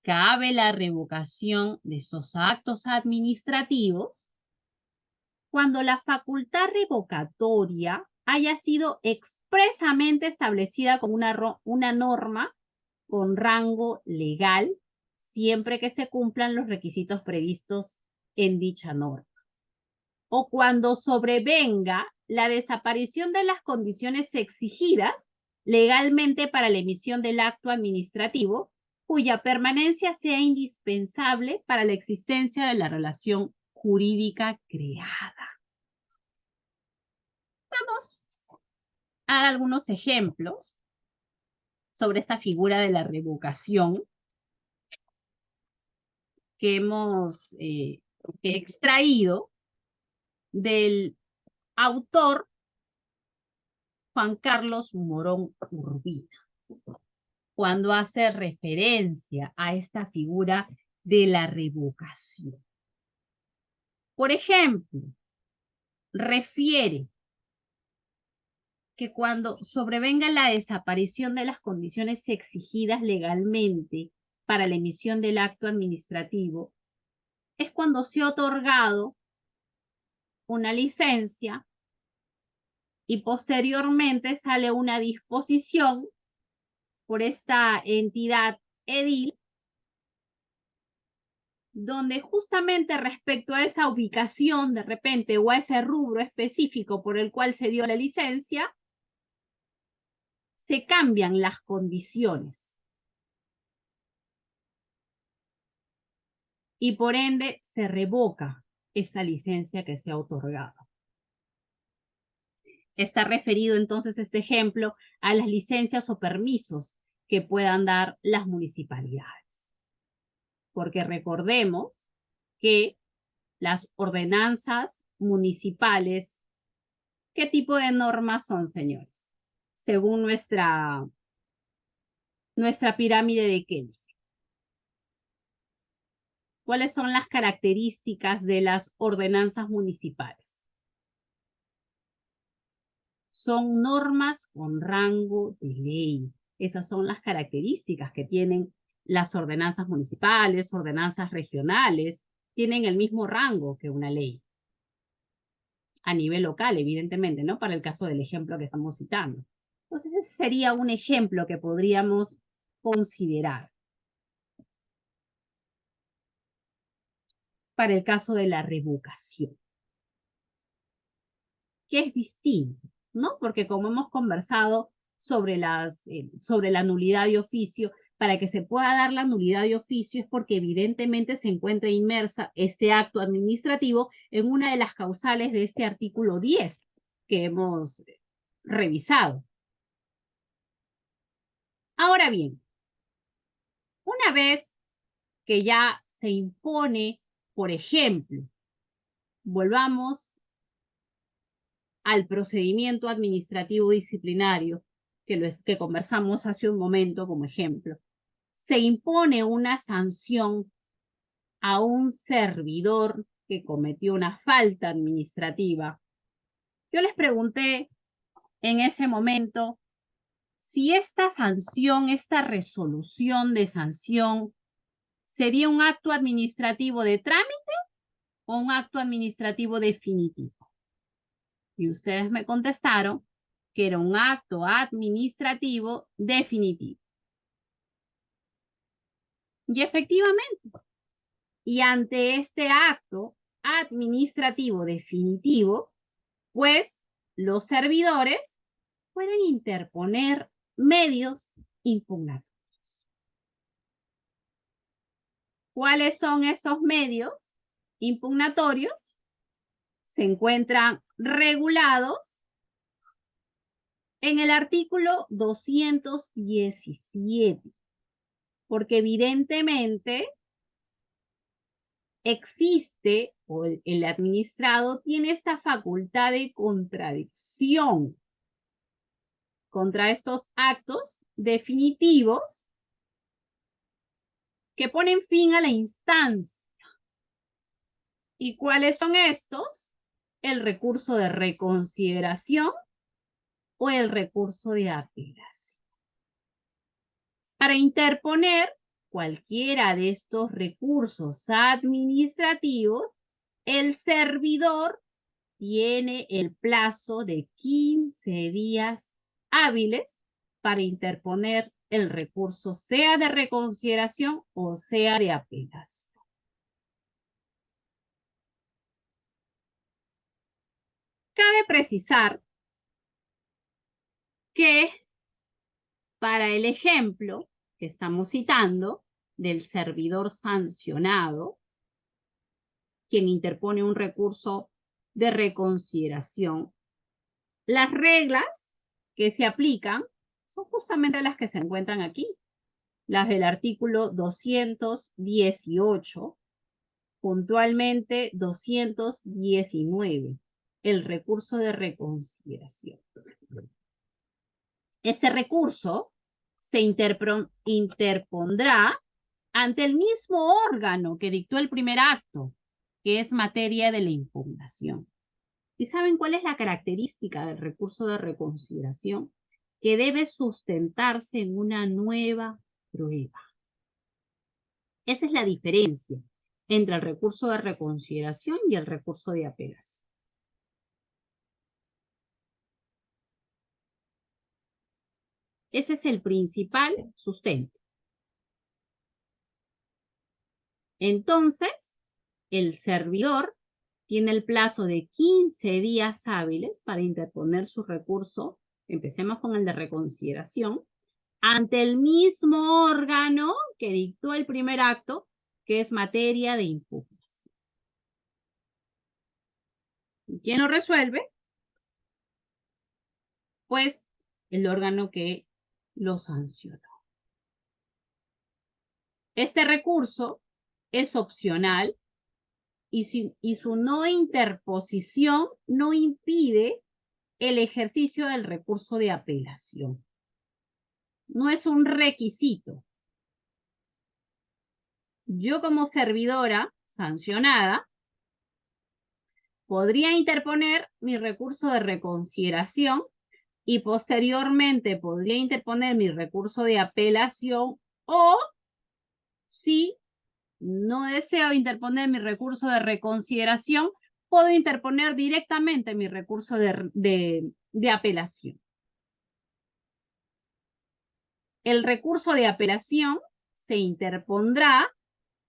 Cabe la revocación de estos actos administrativos cuando la facultad revocatoria haya sido expresamente establecida con una norma con rango legal, siempre que se cumplan los requisitos previstos en dicha norma. O cuando sobrevenga la desaparición de las condiciones exigidas legalmente para la emisión del acto administrativo, cuya permanencia sea indispensable para la existencia de la relación jurídica creada. Vamos a dar algunos ejemplos sobre esta figura de la revocación que hemos extraído del autor Juan Carlos Morón Urbina, cuando hace referencia a esta figura de la revocación. Por ejemplo, refiere que cuando sobrevenga la desaparición de las condiciones exigidas legalmente para la emisión del acto administrativo, es cuando se ha otorgado una licencia y posteriormente sale una disposición por esta entidad edil, donde justamente respecto a esa ubicación de repente o a ese rubro específico por el cual se dio la licencia, se cambian las condiciones y por ende se revoca esa licencia que se ha otorgado. Está referido entonces este ejemplo a las licencias o permisos que puedan dar las municipalidades. Porque recordemos que las ordenanzas municipales, ¿qué tipo de normas son, señores? Según nuestra pirámide de Kelsen. ¿Cuáles son las características de las ordenanzas municipales? Son normas con rango de ley. Esas son las características que tienen las ordenanzas municipales, ordenanzas regionales, tienen el mismo rango que una ley. A nivel local, evidentemente, ¿no? Para el caso del ejemplo que estamos citando. Entonces, ese sería un ejemplo que podríamos considerar. Para el caso de la revocación, que es distinto, ¿no? Porque como hemos conversado sobre la nulidad de oficio, para que se pueda dar la nulidad de oficio es porque evidentemente se encuentra inmersa este acto administrativo en una de las causales de este artículo 10 que hemos revisado. Ahora bien, una vez que ya se impone, por ejemplo, volvamos al procedimiento administrativo disciplinario, que conversamos hace un momento como ejemplo, se impone una sanción a un servidor que cometió una falta administrativa. Yo les pregunté en ese momento si esta sanción, esta resolución de sanción, sería un acto administrativo de trámite o un acto administrativo definitivo. Y ustedes me contestaron que era un acto administrativo definitivo. Y efectivamente, y ante este acto administrativo definitivo, pues los servidores pueden interponer medios impugnatorios. ¿Cuáles son esos medios impugnatorios? Se encuentran regulados en el artículo 217, porque evidentemente existe o el administrado tiene esta facultad de contradicción contra estos actos definitivos que ponen fin a la instancia. ¿Y cuáles son estos? El recurso de reconsideración o el recurso de apelación. Para interponer cualquiera de estos recursos administrativos, el servidor tiene el plazo de 15 días hábiles para interponer el recurso, sea de reconsideración o sea de apelación. Cabe precisar que para el ejemplo que estamos citando del servidor sancionado, quien interpone un recurso de reconsideración, las reglas que se aplican son justamente las que se encuentran aquí, las del artículo 218, puntualmente 219, el recurso de reconsideración. Este recurso se interpondrá ante el mismo órgano que dictó el primer acto, que es materia de la impugnación. ¿Y saben cuál es la característica del recurso de reconsideración? Que debe sustentarse en una nueva prueba. Esa es la diferencia entre el recurso de reconsideración y el recurso de apelación. Ese es el principal sustento. Entonces, el servidor tiene el plazo de 15 días hábiles para interponer su recurso. Empecemos con el de reconsideración ante el mismo órgano que dictó el primer acto, que es materia de impugnación. ¿Quién lo resuelve? Pues el órgano que lo sancionó. Este recurso es opcional y su no interposición no impide el ejercicio del recurso de apelación. No es un requisito. Yo como servidora sancionada podría interponer mi recurso de reconsideración y posteriormente podría interponer mi recurso de apelación, o si no deseo interponer mi recurso de reconsideración, puedo interponer directamente mi recurso de apelación. El recurso de apelación se interpondrá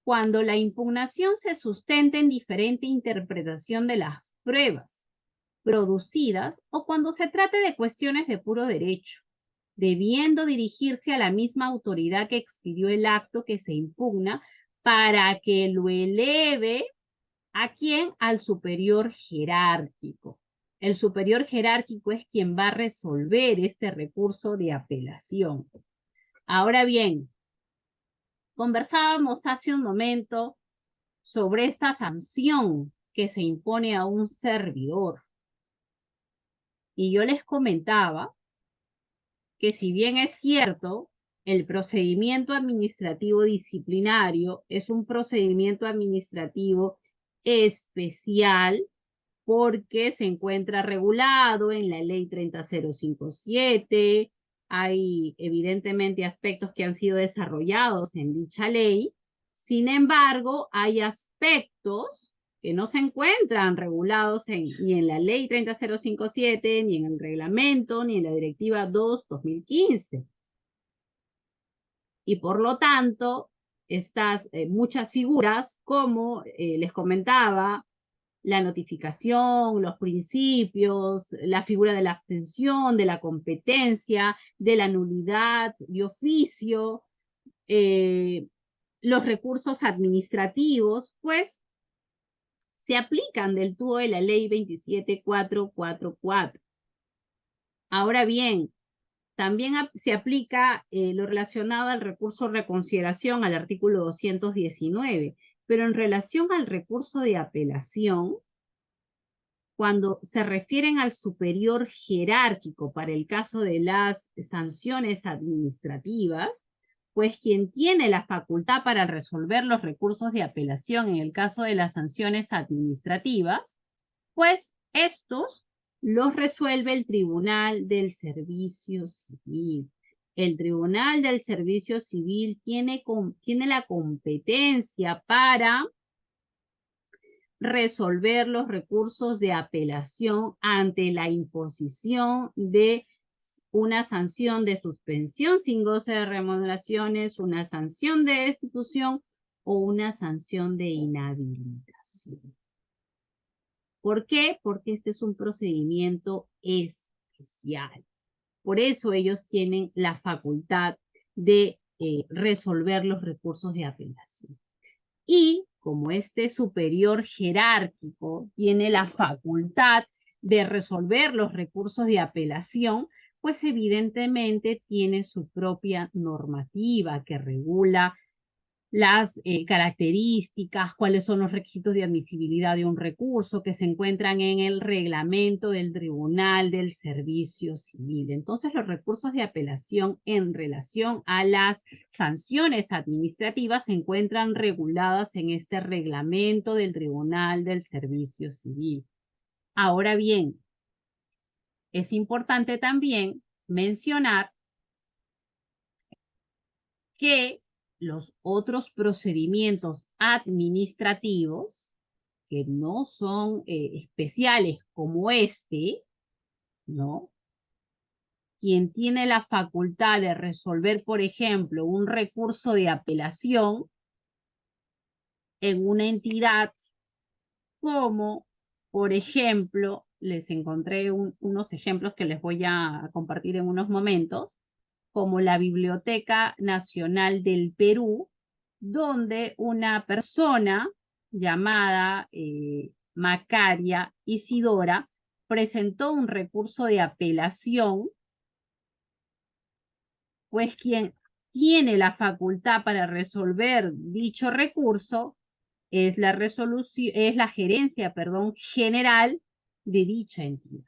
cuando la impugnación se sustente en diferente interpretación de las pruebas producidas o cuando se trate de cuestiones de puro derecho, debiendo dirigirse a la misma autoridad que expidió el acto que se impugna para que lo eleve ¿a quién? Al superior jerárquico. El superior jerárquico es quien va a resolver este recurso de apelación. Ahora bien, conversábamos hace un momento sobre esta sanción que se impone a un servidor. Y yo les comentaba que si bien es cierto, el procedimiento administrativo disciplinario es un procedimiento administrativo especial porque se encuentra regulado en la ley 30057, hay evidentemente aspectos que han sido desarrollados en dicha ley, sin embargo, hay aspectos que no se encuentran regulados ni en la ley 30057, ni en el reglamento, ni en la directiva 2/2015. Y por lo tanto, estas muchas figuras, como les comentaba, la notificación, los principios, la figura de la abstención, de la competencia, de la nulidad de oficio, los recursos administrativos, pues se aplican del todo de la ley 27444. Ahora bien, también se aplica lo relacionado al recurso de reconsideración al artículo 219, pero en relación al recurso de apelación, cuando se refieren al superior jerárquico para el caso de las sanciones administrativas, pues quien tiene la facultad para resolver los recursos de apelación en el caso de las sanciones administrativas, pues estos los resuelve el Tribunal del Servicio Civil. El Tribunal del Servicio Civil tiene la competencia para resolver los recursos de apelación ante la imposición de una sanción de suspensión sin goce de remuneraciones, una sanción de destitución o una sanción de inhabilitación. ¿Por qué? Porque este es un procedimiento especial. Por eso ellos tienen la facultad de resolver los recursos de apelación. Y como este superior jerárquico tiene la facultad de resolver los recursos de apelación, pues evidentemente tiene su propia normativa que regula las características, cuáles son los requisitos de admisibilidad de un recurso que se encuentran en el reglamento del Tribunal del Servicio Civil. Entonces, los recursos de apelación en relación a las sanciones administrativas se encuentran reguladas en este reglamento del Tribunal del Servicio Civil. Ahora bien, es importante también mencionar que los otros procedimientos administrativos que no son especiales como este, ¿no? Quien tiene la facultad de resolver, por ejemplo, un recurso de apelación en una entidad como, por ejemplo, les encontré unos ejemplos que les voy a compartir en unos momentos, como la Biblioteca Nacional del Perú, donde una persona llamada Macaria Isidora presentó un recurso de apelación, pues quien tiene la facultad para resolver dicho recurso es la resolución, es la gerencia, perdón, general de dicha entidad.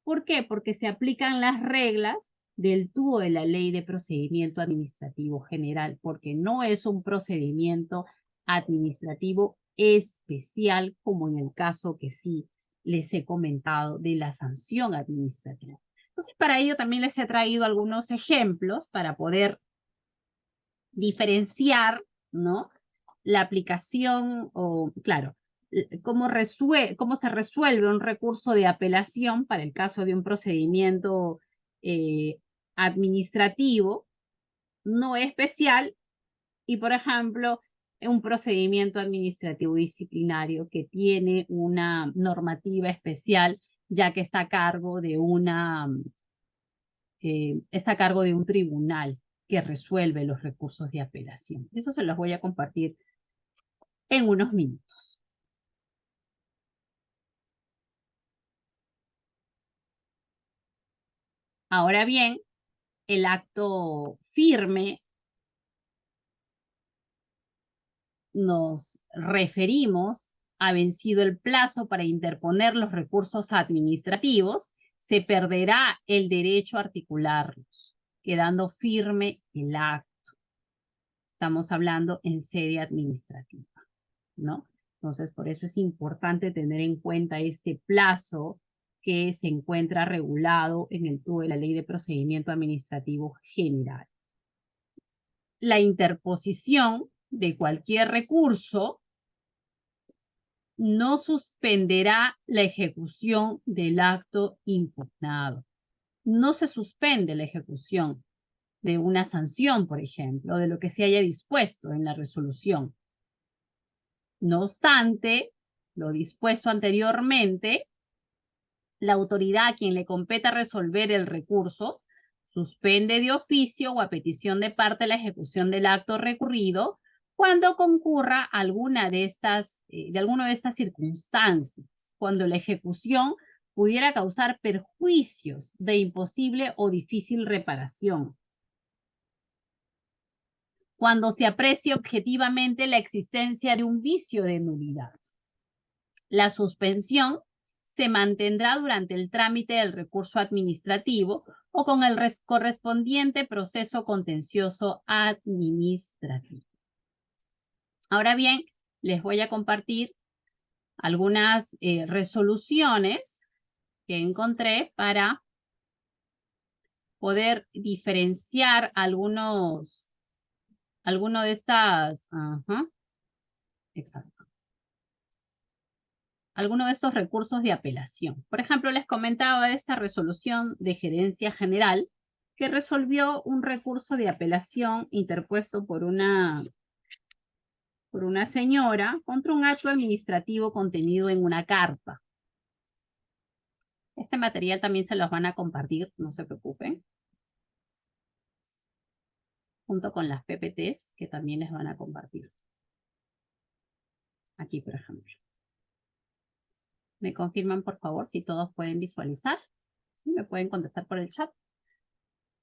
¿Por qué? Porque se aplican las reglas del TUO de la Ley de Procedimiento Administrativo General, porque no es un procedimiento administrativo especial como en el caso que sí les he comentado de la sanción administrativa. Entonces, para ello también les he traído algunos ejemplos para poder diferenciar, ¿no? La aplicación o, claro, cómo se resuelve un recurso de apelación para el caso de un procedimiento eh, administrativo no especial y, por ejemplo, un procedimiento administrativo disciplinario que tiene una normativa especial ya que está a cargo de está a cargo de un tribunal que resuelve los recursos de apelación. Eso se los voy a compartir en unos minutos. Ahora bien, el acto firme nos referimos a vencido el plazo para interponer los recursos administrativos, se perderá el derecho a articularlos, quedando firme el acto. Estamos hablando en sede administrativa, ¿no? Entonces, por eso es importante tener en cuenta este plazo que se encuentra regulado en el TUO de la Ley de Procedimiento Administrativo General. La interposición de cualquier recurso no suspenderá la ejecución del acto impugnado. No se suspende la ejecución de una sanción, por ejemplo, de lo que se haya dispuesto en la resolución. No obstante, lo dispuesto anteriormente, la autoridad a quien le competa resolver el recurso suspende de oficio o a petición de parte la ejecución del acto recurrido cuando concurra alguna de alguna de estas circunstancias, cuando la ejecución pudiera causar perjuicios de imposible o difícil reparación, cuando se aprecie objetivamente la existencia de un vicio de nulidad. La suspensión se mantendrá durante el trámite del recurso administrativo o con el correspondiente proceso contencioso administrativo. Ahora bien, les voy a compartir algunas resoluciones que encontré para poder diferenciar algunos de estas, exacto, alguno de estos recursos de apelación. Por ejemplo, les comentaba esta resolución de gerencia general que resolvió un recurso de apelación interpuesto por una señora contra un acto administrativo contenido en una carta. Este material también se los van a compartir, no se preocupen, junto con las PPTs que también les van a compartir. Aquí, por ejemplo. ¿Me confirman, por favor, si todos pueden visualizar? ¿Sí? ¿Me pueden contestar por el chat?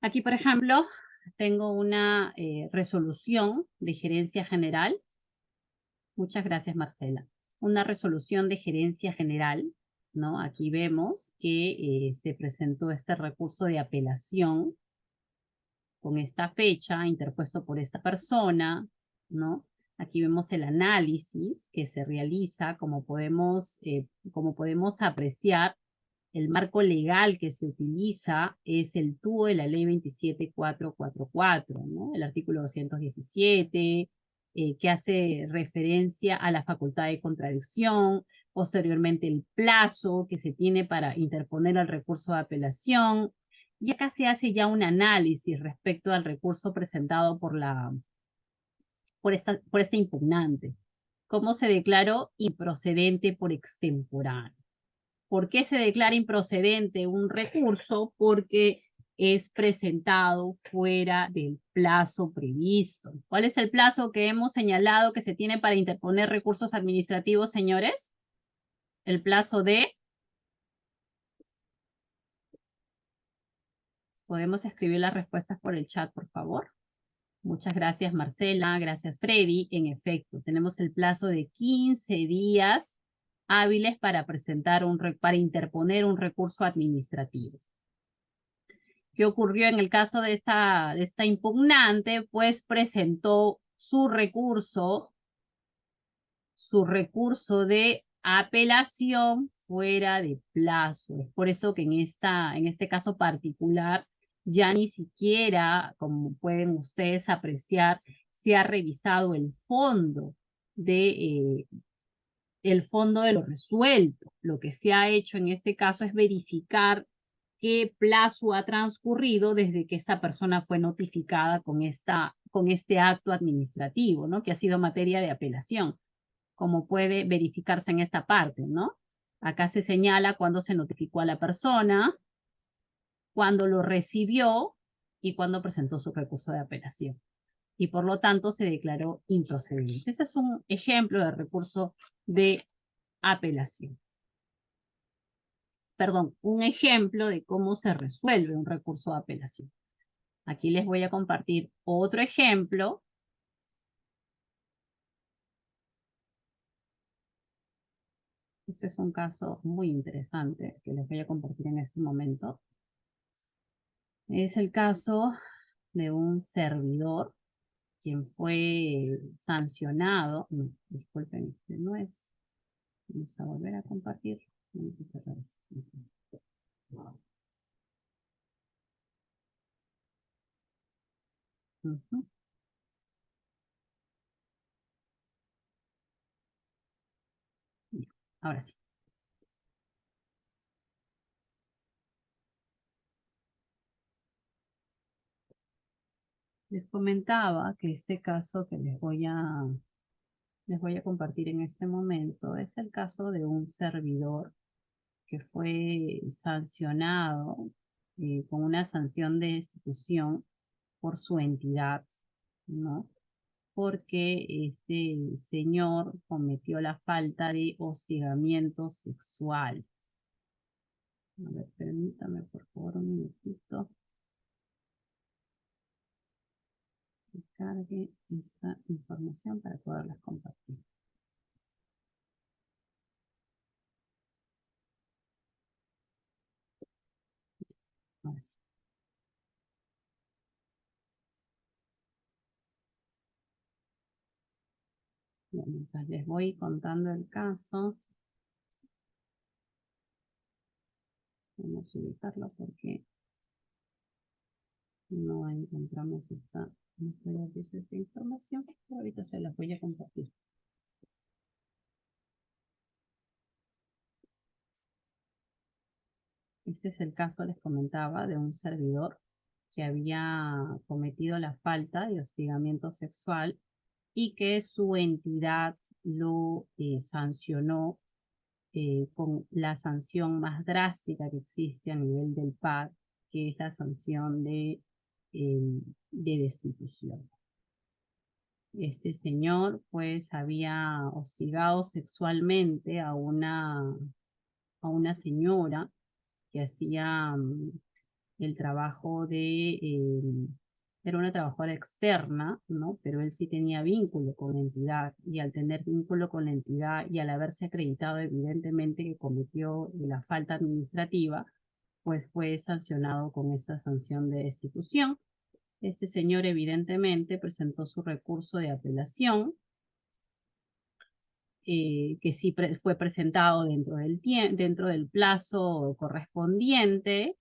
Aquí, por ejemplo, tengo una resolución de gerencia general. Muchas gracias, Marcela. Una resolución de gerencia general, ¿no? Aquí vemos que se presentó este recurso de apelación con esta fecha, interpuesto por esta persona, ¿no? Aquí vemos el análisis que se realiza, como podemos apreciar. El marco legal que se utiliza es el TUO de la ley 27444, ¿no? El artículo 217, que hace referencia a la facultad de contradicción, posteriormente el plazo que se tiene para interponer el recurso de apelación, y acá se hace ya un análisis respecto al recurso presentado por este impugnante. ¿Cómo se declaró improcedente por extemporáneo? ¿Por qué se declara improcedente un recurso? Porque es presentado fuera del plazo previsto. ¿Cuál es el plazo que hemos señalado que se tiene para interponer recursos administrativos, señores? El plazo de... ¿Podemos escribir las respuestas por el chat, por favor? Muchas gracias, Marcela. Gracias, Freddy. En efecto, tenemos el plazo de 15 días hábiles para para interponer un recurso administrativo. ¿Qué ocurrió en el caso de esta impugnante? Pues presentó su recurso de apelación fuera de plazo. Es por eso que en este caso particular ya ni siquiera, como pueden ustedes apreciar, se ha revisado el fondo de lo resuelto. Lo que se ha hecho en este caso es verificar qué plazo ha transcurrido desde que esta persona fue notificada con este acto administrativo, ¿no? Que ha sido materia de apelación, como puede verificarse en esta parte, ¿no? Acá se señala cuándo se notificó a la persona, cuándo lo recibió y cuándo presentó su recurso de apelación. Y por lo tanto se declaró improcedente. Ese es un ejemplo de recurso de apelación. Perdón, un ejemplo de cómo se resuelve un recurso de apelación. Aquí les voy a compartir otro ejemplo. Este es un caso muy interesante que les voy a compartir en este momento. Es el caso de un servidor quien fue sancionado. No, disculpen, este no es. Vamos a volver a compartir. Vamos a cerrar esto. Ujú. Ahora sí. Les comentaba que este caso que les voy a compartir en este momento es el caso de un servidor que fue sancionado con una sanción de destitución por su entidad, ¿no? Porque este señor cometió la falta de hostigamiento sexual. A ver, permítame por favor un minutito. Que cargue esta información para poderlas compartir. Ahora sí. Bien, mientras les voy contando el caso, vamos a ubicarlo porque no encontramos no puede abrirse esta información, pero ahorita se la voy a compartir. Este es el caso, les comentaba, de un servidor que había cometido la falta de hostigamiento sexual y que su entidad lo sancionó con la sanción más drástica que existe a nivel del PAD, que es la sanción de destitución. Este señor pues había hostigado sexualmente a una señora que hacía el trabajo era una trabajadora externa, ¿no? Pero él sí tenía vínculo con la entidad y al tener vínculo con la entidad y al haberse acreditado evidentemente que cometió la falta administrativa, pues fue sancionado con esa sanción de destitución. Este señor evidentemente presentó su recurso de apelación, que sí fue presentado dentro del plazo correspondiente,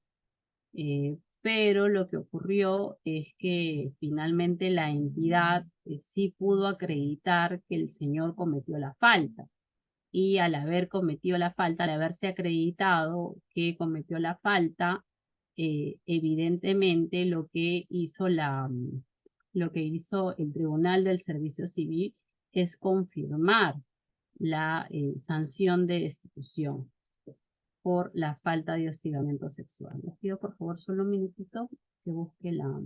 pero lo que ocurrió es que finalmente la entidad sí pudo acreditar que el señor cometió la falta. Y al haber cometido la falta, al haberse acreditado que cometió la falta, evidentemente lo que hizo el Tribunal del Servicio Civil es confirmar la sanción de destitución por la falta de hostigamiento sexual. Les pido por favor solo un minutito que busque la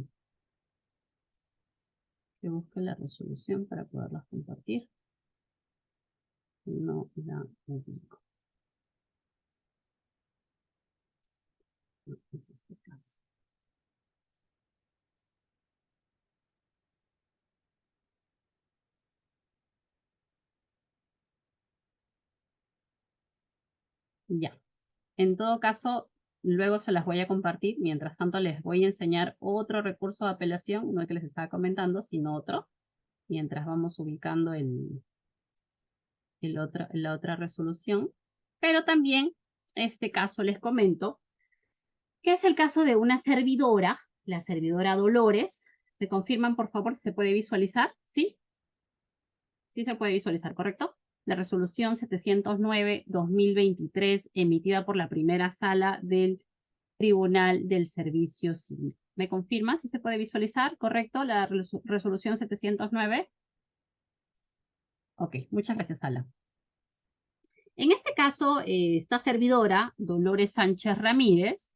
resolución para poderlas compartir. No la ubico. No es este caso. Ya. En todo caso, luego se las voy a compartir. Mientras tanto, les voy a enseñar otro recurso de apelación, no el que les estaba comentando, sino otro, mientras vamos ubicando la otra resolución. Pero también, este caso les comento, que es el caso de una servidora, la servidora Dolores. ¿Me confirman, por favor, si se puede visualizar? ¿Sí? Sí se puede visualizar, ¿correcto? La resolución 709-2023 emitida por la primera sala del Tribunal del Servicio Civil. ¿Me confirma si se puede visualizar? ¿Correcto? La resolución 709. Ok, muchas gracias, sala. En este caso, esta servidora, Dolores Sánchez Ramírez,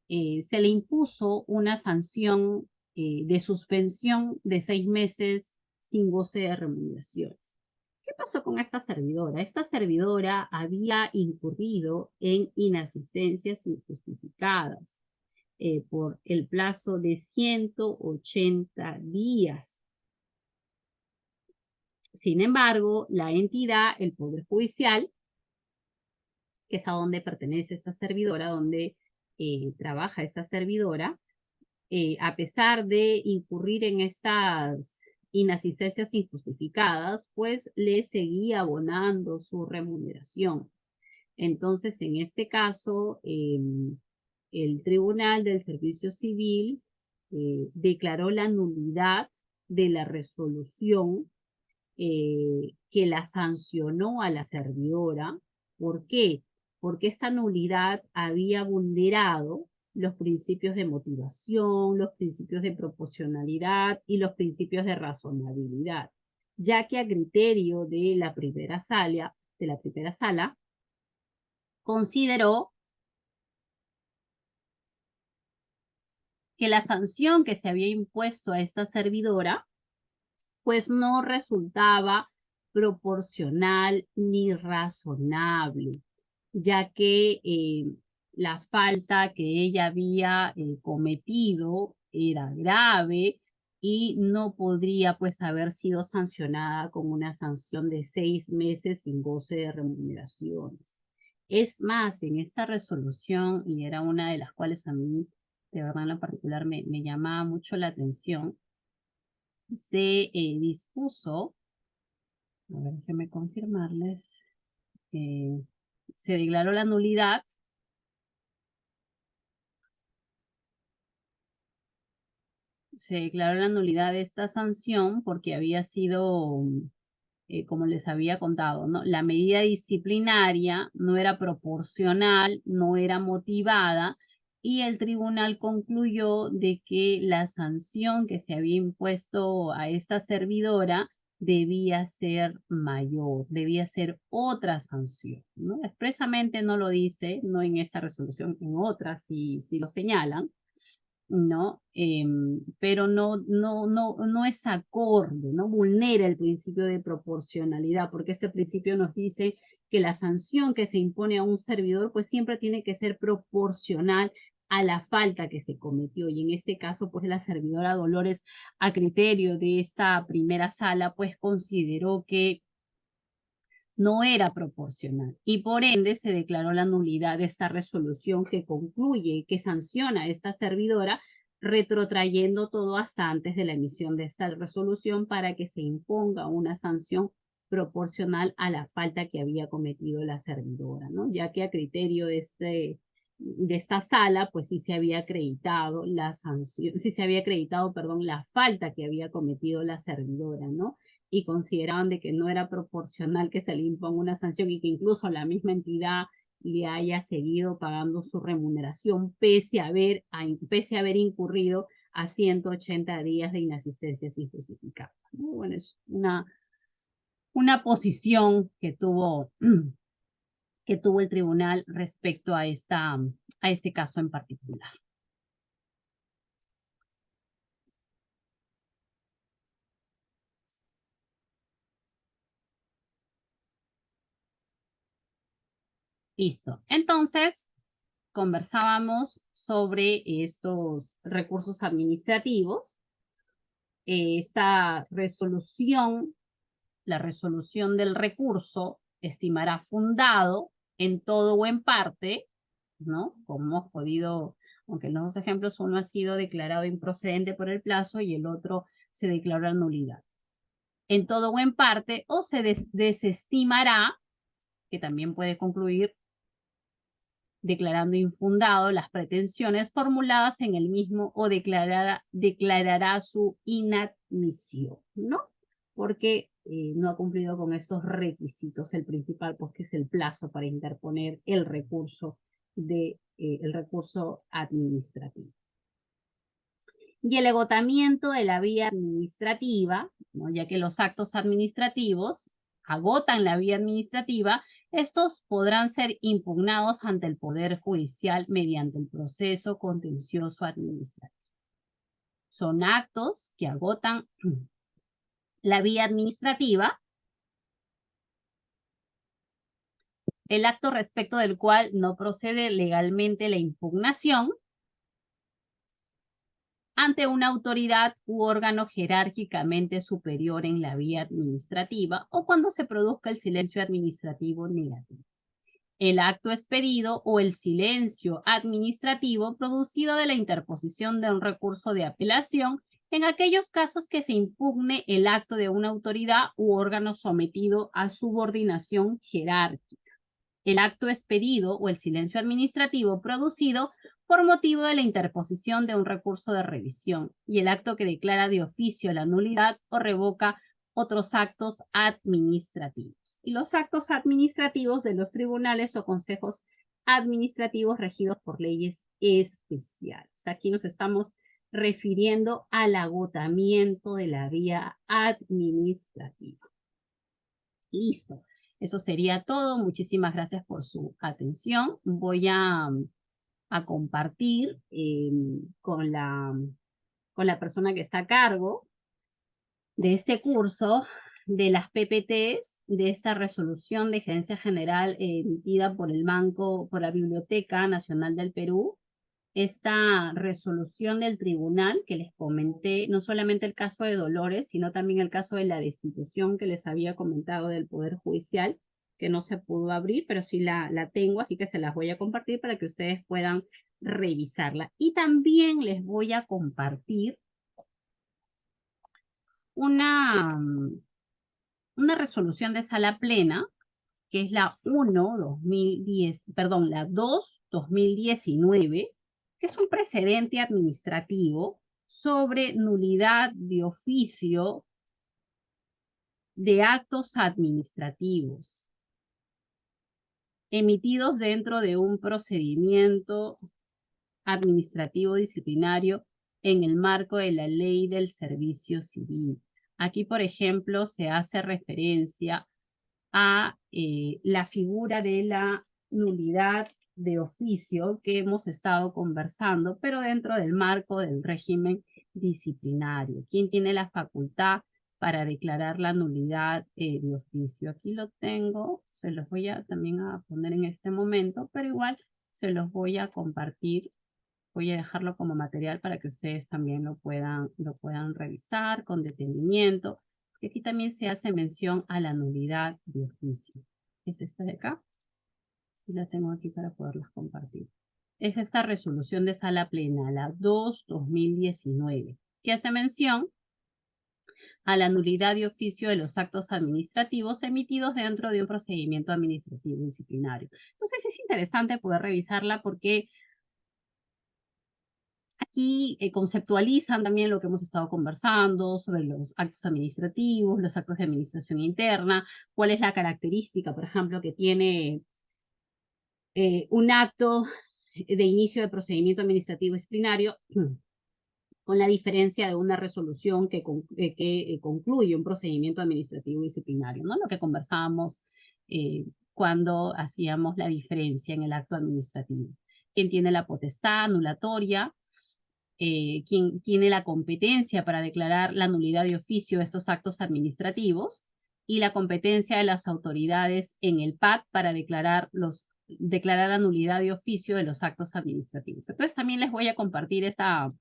se le impuso una sanción de suspensión de 6 meses sin goce de remuneraciones. ¿Qué pasó con esta servidora? Esta servidora había incurrido en inasistencias injustificadas por el plazo de 180 días. Sin embargo, la entidad, el Poder Judicial, que es a donde pertenece esta servidora, donde trabaja esta servidora, a pesar de incurrir en estas inasistencias injustificadas, pues le seguía abonando su remuneración. Entonces, en este caso, el Tribunal del Servicio Civil declaró la nulidad de la resolución que la sancionó a la servidora. ¿Por qué? Porque esta nulidad había vulnerado los principios de motivación, los principios de proporcionalidad y los principios de razonabilidad, ya que a criterio de la primera sala, consideró que la sanción que se había impuesto a esta servidora pues no resultaba proporcional ni razonable, ya que la falta que ella había cometido era grave y no podría pues haber sido sancionada con una sanción de 6 meses sin goce de remuneraciones. Es más, en esta resolución, y era una de las cuales a mí, de verdad en lo particular, me llamaba mucho la atención, se dispuso, a ver, déjenme confirmarles, se declaró la nulidad de esta sanción porque había sido, como les había contado, ¿no? La medida disciplinaria no era proporcional, no era motivada y el tribunal concluyó de que la sanción que se había impuesto a esta servidora debía ser mayor, debía ser otra sanción, ¿no? Expresamente no lo dice, no en esta resolución, en otras sí lo señalan, ¿no? Pero no es acorde, no vulnera el principio de proporcionalidad, porque ese principio nos dice que la sanción que se impone a un servidor, pues siempre tiene que ser proporcional a la falta que se cometió. Y en este caso, pues la servidora Dolores, a criterio de esta primera sala, pues consideró que no era proporcional y por ende se declaró la nulidad de esta resolución que concluye, que sanciona a esta servidora, retrotrayendo todo hasta antes de la emisión de esta resolución para que se imponga una sanción proporcional a la falta que había cometido la servidora, ¿no? Ya que a criterio de esta sala, pues sí se había acreditado la sanción, sí se había acreditado, perdón, la falta que había cometido la servidora, ¿no? Y consideraban de que no era proporcional que se le imponga una sanción y que incluso la misma entidad le haya seguido pagando su remuneración pese a haber incurrido a 180 días de inasistencias injustificadas. Bueno, es una posición que tuvo el tribunal respecto a este caso en particular. Listo. Entonces, conversábamos sobre estos recursos administrativos. Esta resolución, la resolución del recurso, estimará fundado en todo o en parte, ¿no? Como hemos podido, aunque en los dos ejemplos uno ha sido declarado improcedente por el plazo y el otro se declaró nulidad. En todo o en parte, o se desestimará, que también puede concluir declarando infundado las pretensiones formuladas en el mismo o declarará su inadmisión, ¿no? Porque no ha cumplido con estos requisitos, el principal, pues que es el plazo para interponer el recurso el recurso administrativo. Y el agotamiento de la vía administrativa, ¿no? Ya que los actos administrativos agotan la vía administrativa, estos podrán ser impugnados ante el Poder Judicial mediante el proceso contencioso administrativo. Son actos que agotan la vía administrativa, el acto respecto del cual no procede legalmente la impugnación ante una autoridad u órgano jerárquicamente superior en la vía administrativa o cuando se produzca el silencio administrativo negativo. El acto expedido o el silencio administrativo producido de la interposición de un recurso de apelación en aquellos casos que se impugne el acto de una autoridad u órgano sometido a subordinación jerárquica. El acto expedido o el silencio administrativo producido por motivo de la interposición de un recurso de revisión y el acto que declara de oficio la nulidad o revoca otros actos administrativos. Y los actos administrativos de los tribunales o consejos administrativos regidos por leyes especiales. Aquí nos estamos refiriendo al agotamiento de la vía administrativa. Listo. Eso sería todo. Muchísimas gracias por su atención. Voy a compartir con la persona que está a cargo de este curso de las PPTs, de esta resolución de gerencia general emitida por el Banco, por la Biblioteca Nacional del Perú, esta resolución del tribunal que les comenté, no solamente el caso de Dolores, sino también el caso de la destitución que les había comentado del Poder Judicial, que no se pudo abrir, pero sí la tengo, así que se las voy a compartir para que ustedes puedan revisarla. Y también les voy a compartir una resolución de sala plena, que es la 2-2019, que es un precedente administrativo sobre nulidad de oficio de actos administrativos emitidos dentro de un procedimiento administrativo disciplinario en el marco de la Ley del Servicio Civil. Aquí, por ejemplo, se hace referencia a la figura de la nulidad de oficio que hemos estado conversando, pero dentro del marco del régimen disciplinario. ¿Quién tiene la facultad para declarar la nulidad de oficio? Aquí lo tengo, se los voy a también a poner en este momento, pero igual se los voy a compartir. Voy a dejarlo como material para que ustedes también lo puedan revisar con detenimiento. Y aquí también se hace mención a la nulidad de oficio. Es esta de acá. Y la tengo aquí para poderlas compartir. Es esta resolución de sala plena, la 2-2019, que hace mención a la nulidad de oficio de los actos administrativos emitidos dentro de un procedimiento administrativo disciplinario. Entonces es interesante poder revisarla porque aquí conceptualizan también lo que hemos estado conversando sobre los actos administrativos, los actos de administración interna, cuál es la característica, por ejemplo, que tiene un acto de inicio de procedimiento administrativo disciplinario con la diferencia de una resolución que concluye un procedimiento administrativo disciplinario, ¿no? Lo que conversábamos cuando hacíamos la diferencia en el acto administrativo. ¿Quién tiene la potestad anulatoria? ¿Quién tiene la competencia para declarar la nulidad de oficio de estos actos administrativos? Y la competencia de las autoridades en el PAD para declarar la nulidad de oficio de los actos administrativos. Entonces también les voy a compartir esta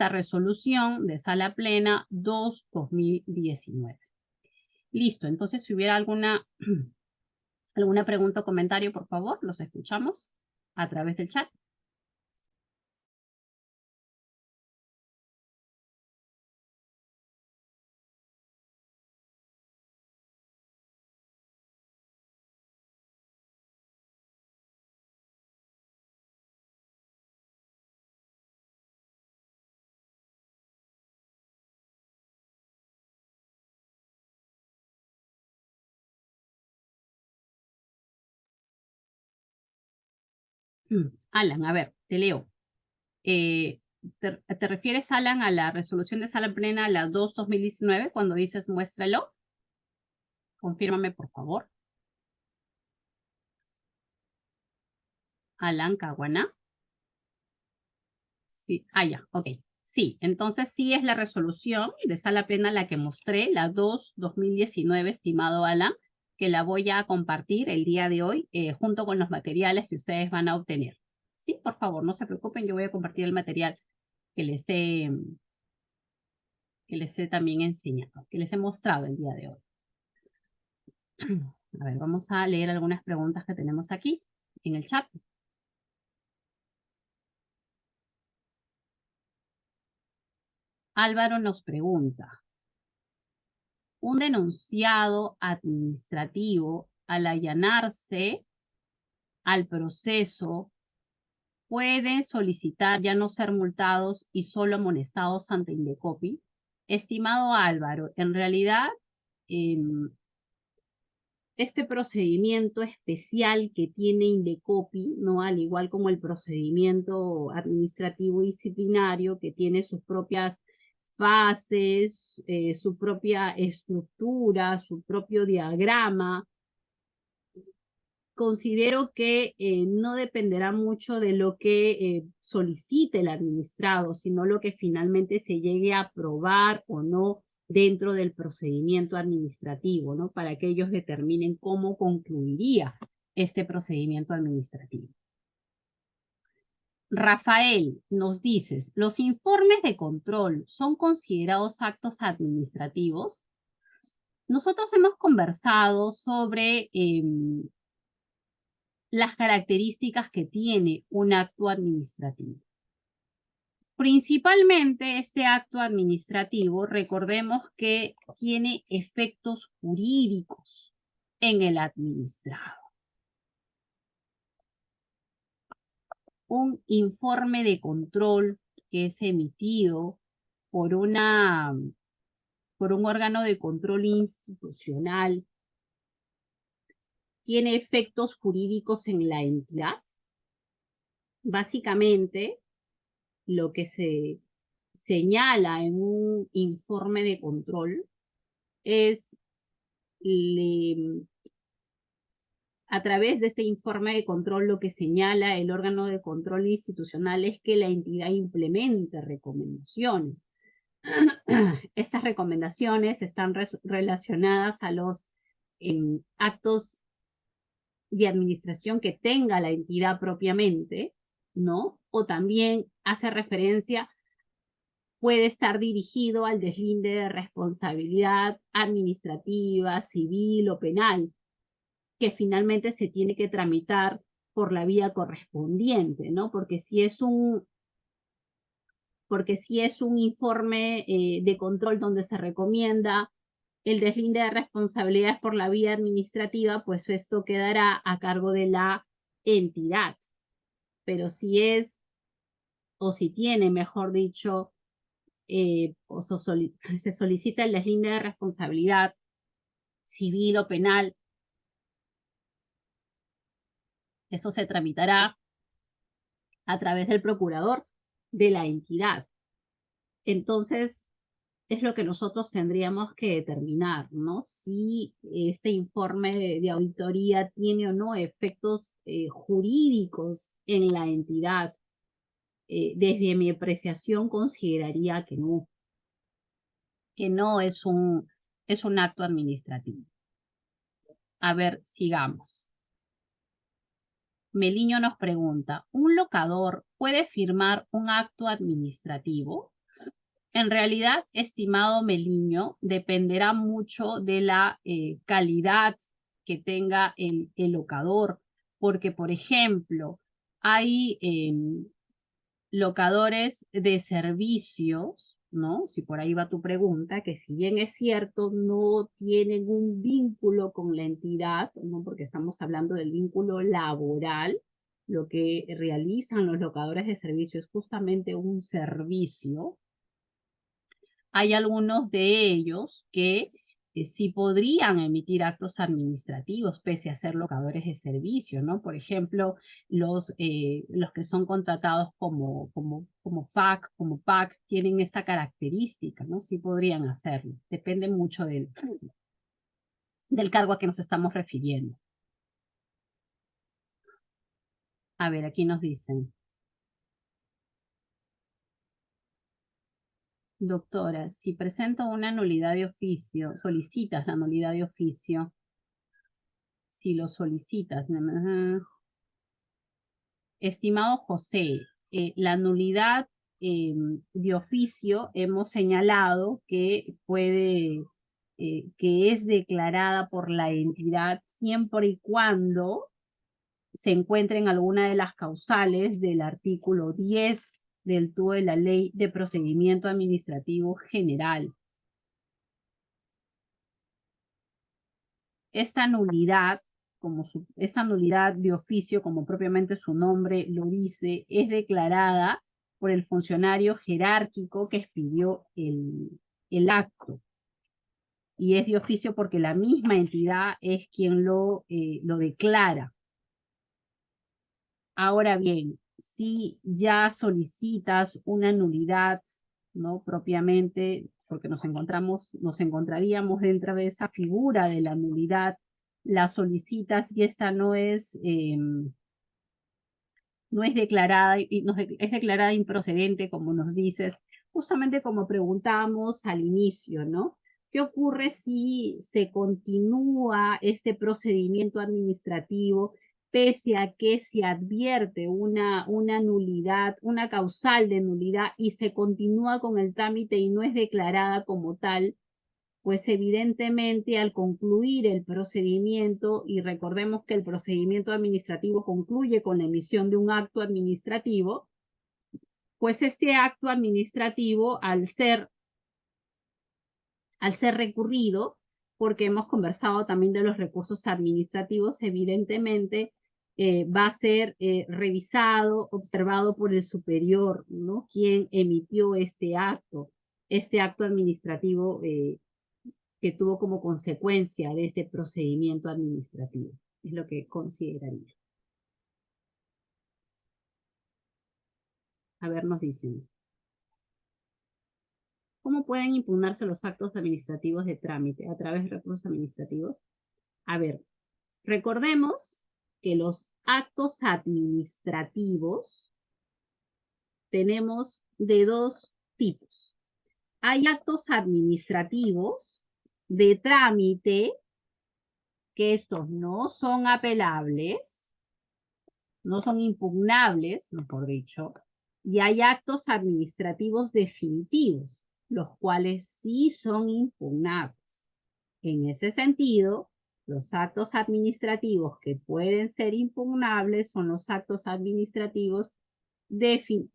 resolución de sala plena 2-2019. Listo, entonces si hubiera alguna ¿Alguna pregunta o comentario, por favor? Los escuchamos a través del chat. Alan, a ver, te leo. ¿Te refieres, Alan, a la resolución de sala plena, la 2/2019, cuando dices muéstralo? Confírmame, por favor. Alan Caguaná. Sí, ya, ok. Sí, entonces sí es la resolución de sala plena la que mostré, la 2/2019, estimado Alan, que la voy a compartir el día de hoy junto con los materiales que ustedes van a obtener. Sí, por favor, no se preocupen, yo voy a compartir el material que les he también enseñado, que les he mostrado el día de hoy. A ver, vamos a leer algunas preguntas que tenemos aquí en el chat. Álvaro nos pregunta, un denunciado administrativo al allanarse al proceso puede solicitar ya no ser multados y solo amonestados ante Indecopi. Estimado Álvaro, en realidad este procedimiento especial que tiene Indecopi, ¿no? Al igual como el procedimiento administrativo disciplinario que tiene sus propias fases, su propia estructura, su propio diagrama, considero que no dependerá mucho de lo que solicite el administrado, sino lo que finalmente se llegue a aprobar o no dentro del procedimiento administrativo, ¿no? Para que ellos determinen cómo concluiría este procedimiento administrativo. Rafael, nos dices, ¿los informes de control son considerados actos administrativos? Nosotros hemos conversado sobre las características que tiene un acto administrativo. Principalmente este acto administrativo, recordemos que tiene efectos jurídicos en el administrado. Un informe de control que es emitido por un órgano de control institucional tiene efectos jurídicos en la entidad. Básicamente, lo que se señala en un informe de control es, a través de este informe de control, lo que señala el órgano de control institucional es que la entidad implemente recomendaciones. Estas recomendaciones están relacionadas a los actos de administración que tenga la entidad propiamente, ¿no? O también hace referencia, puede estar dirigido al deslinde de responsabilidad administrativa, civil o penal, que finalmente se tiene que tramitar por la vía correspondiente, ¿no? Porque si es un informe de control donde se recomienda el deslinde de responsabilidades por la vía administrativa, pues esto quedará a cargo de la entidad. Pero si es, o si tiene, mejor dicho, se solicita el deslinde de responsabilidad civil o penal, eso se tramitará a través del procurador de la entidad. Entonces, es lo que nosotros tendríamos que determinar, ¿no? Si este informe de auditoría tiene o no efectos jurídicos en la entidad. Desde mi apreciación consideraría que no es un acto administrativo. A ver, sigamos. Meliño nos pregunta, ¿un locador puede firmar un acto administrativo? En realidad, estimado Meliño, dependerá mucho de la calidad que tenga el locador, porque, por ejemplo, hay locadores de servicios, ¿no? Si por ahí va tu pregunta, que si bien es cierto, no tienen un vínculo con la entidad, ¿no? Porque estamos hablando del vínculo laboral, lo que realizan los locadores de servicios es justamente un servicio. Hay algunos de ellos que sí podrían emitir actos administrativos pese a ser locadores de servicio, ¿no? Por ejemplo, los que son contratados como FAC, como PAC, tienen esa característica, ¿no? Sí podrían hacerlo. Depende mucho del cargo a que nos estamos refiriendo. A ver, aquí nos dicen. Doctora, si presento una nulidad de oficio, solicitas la nulidad de oficio, si lo solicitas, estimado José, la nulidad de oficio hemos señalado que que es declarada por la entidad siempre y cuando se encuentre en alguna de las causales del artículo 10 del TUO de la Ley de Procedimiento Administrativo General. Esta nulidad, esta nulidad de oficio, como propiamente su nombre lo dice, es declarada por el funcionario jerárquico que expidió el acto. Y es de oficio porque la misma entidad es quien lo declara. Ahora bien, si ya solicitas una nulidad, ¿no? Propiamente, porque nos encontraríamos dentro de esa figura de la nulidad, la solicitas y esta no es declarada, es declarada improcedente, como nos dices, justamente como preguntábamos al inicio, ¿no? ¿Qué ocurre si se continúa este procedimiento administrativo pese a que se advierte una nulidad, una causal de nulidad y se continúa con el trámite y no es declarada como tal? Pues evidentemente al concluir el procedimiento, y recordemos que el procedimiento administrativo concluye con la emisión de un acto administrativo, pues este acto administrativo al ser recurrido, porque hemos conversado también de los recursos administrativos, evidentemente va a ser revisado, observado por el superior, ¿no? Quien emitió este acto administrativo que tuvo como consecuencia de este procedimiento administrativo. Es lo que consideraría. A ver, nos dicen. ¿Cómo pueden impugnarse los actos administrativos de trámite? ¿A través de recursos administrativos? A ver, recordemos que los actos administrativos tenemos de dos tipos. Hay actos administrativos de trámite, que estos no son apelables, no son impugnables, mejor dicho, y hay actos administrativos definitivos, los cuales sí son impugnables. En ese sentido, los actos administrativos que pueden ser impugnables son los actos administrativos definitivos.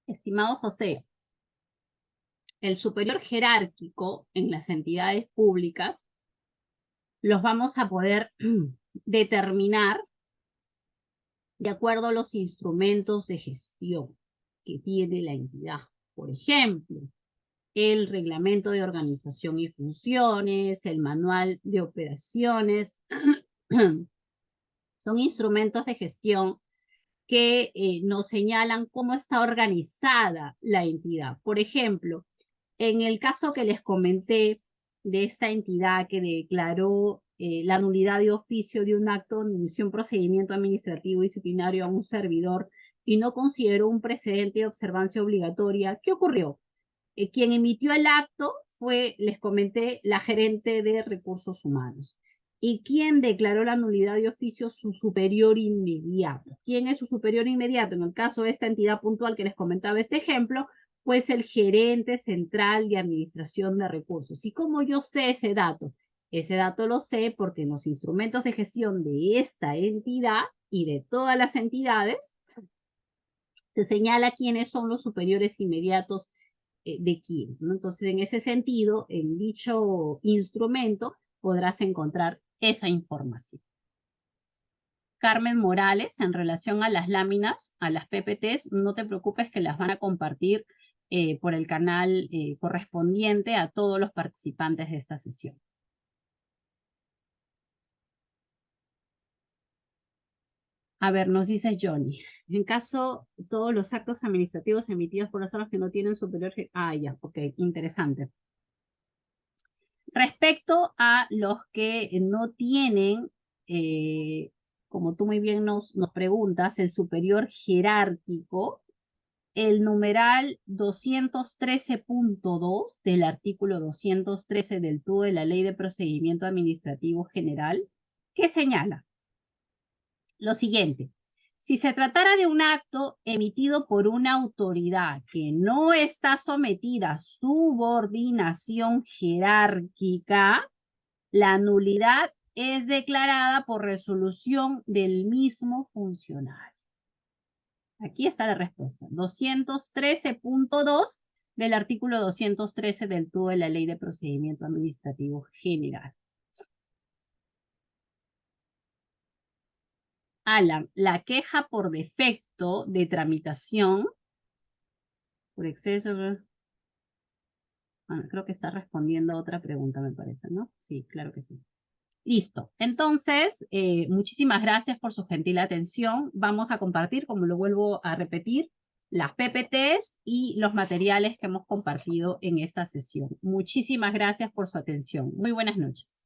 Estimado José, el superior jerárquico en las entidades públicas los vamos a poder determinar de acuerdo a los instrumentos de gestión que tiene la entidad. Por ejemplo, el reglamento de organización y funciones, el manual de operaciones, son instrumentos de gestión que nos señalan cómo está organizada la entidad. Por ejemplo, en el caso que les comenté de esta entidad que declaró la nulidad de oficio de un acto de inició un procedimiento administrativo disciplinario a un servidor y no consideró un precedente de observancia obligatoria, ¿qué ocurrió? Quien emitió el acto fue, les comenté, la gerente de recursos humanos. ¿Y quién declaró la nulidad de oficio? Su superior inmediato. ¿Quién es su superior inmediato? En el caso de esta entidad puntual que les comentaba este ejemplo, pues el gerente central de administración de recursos. ¿Y cómo yo sé ese dato? Ese dato lo sé porque en los instrumentos de gestión de esta entidad y de todas las entidades se señala quiénes son los superiores inmediatos de quién, ¿no? Entonces, en ese sentido, en dicho instrumento podrás encontrar esa información. Carmen Morales, en relación a las láminas, a las PPTs, no te preocupes que las van a compartir por el canal correspondiente a todos los participantes de esta sesión. A ver, nos dice Johnny. En caso, todos los actos administrativos emitidos por las personas que no tienen superior... Ah, ya, ok, interesante. Respecto a los que no tienen, como tú muy bien nos preguntas, el superior jerárquico, el numeral 213.2 del artículo 213 del TUO de la Ley de Procedimiento Administrativo General, que señala lo siguiente. Si se tratara de un acto emitido por una autoridad que no está sometida a subordinación jerárquica, la nulidad es declarada por resolución del mismo funcionario. Aquí está la respuesta. 213.2 del artículo 213 del TUO de la Ley de Procedimiento Administrativo General. Alan, la queja por defecto de tramitación, por exceso, bueno, creo que está respondiendo a otra pregunta, me parece, ¿no? Sí, claro que sí. Listo. Entonces, muchísimas gracias por su gentil atención. Vamos a compartir, como lo vuelvo a repetir, las PPTs y los materiales que hemos compartido en esta sesión. Muchísimas gracias por su atención. Muy buenas noches.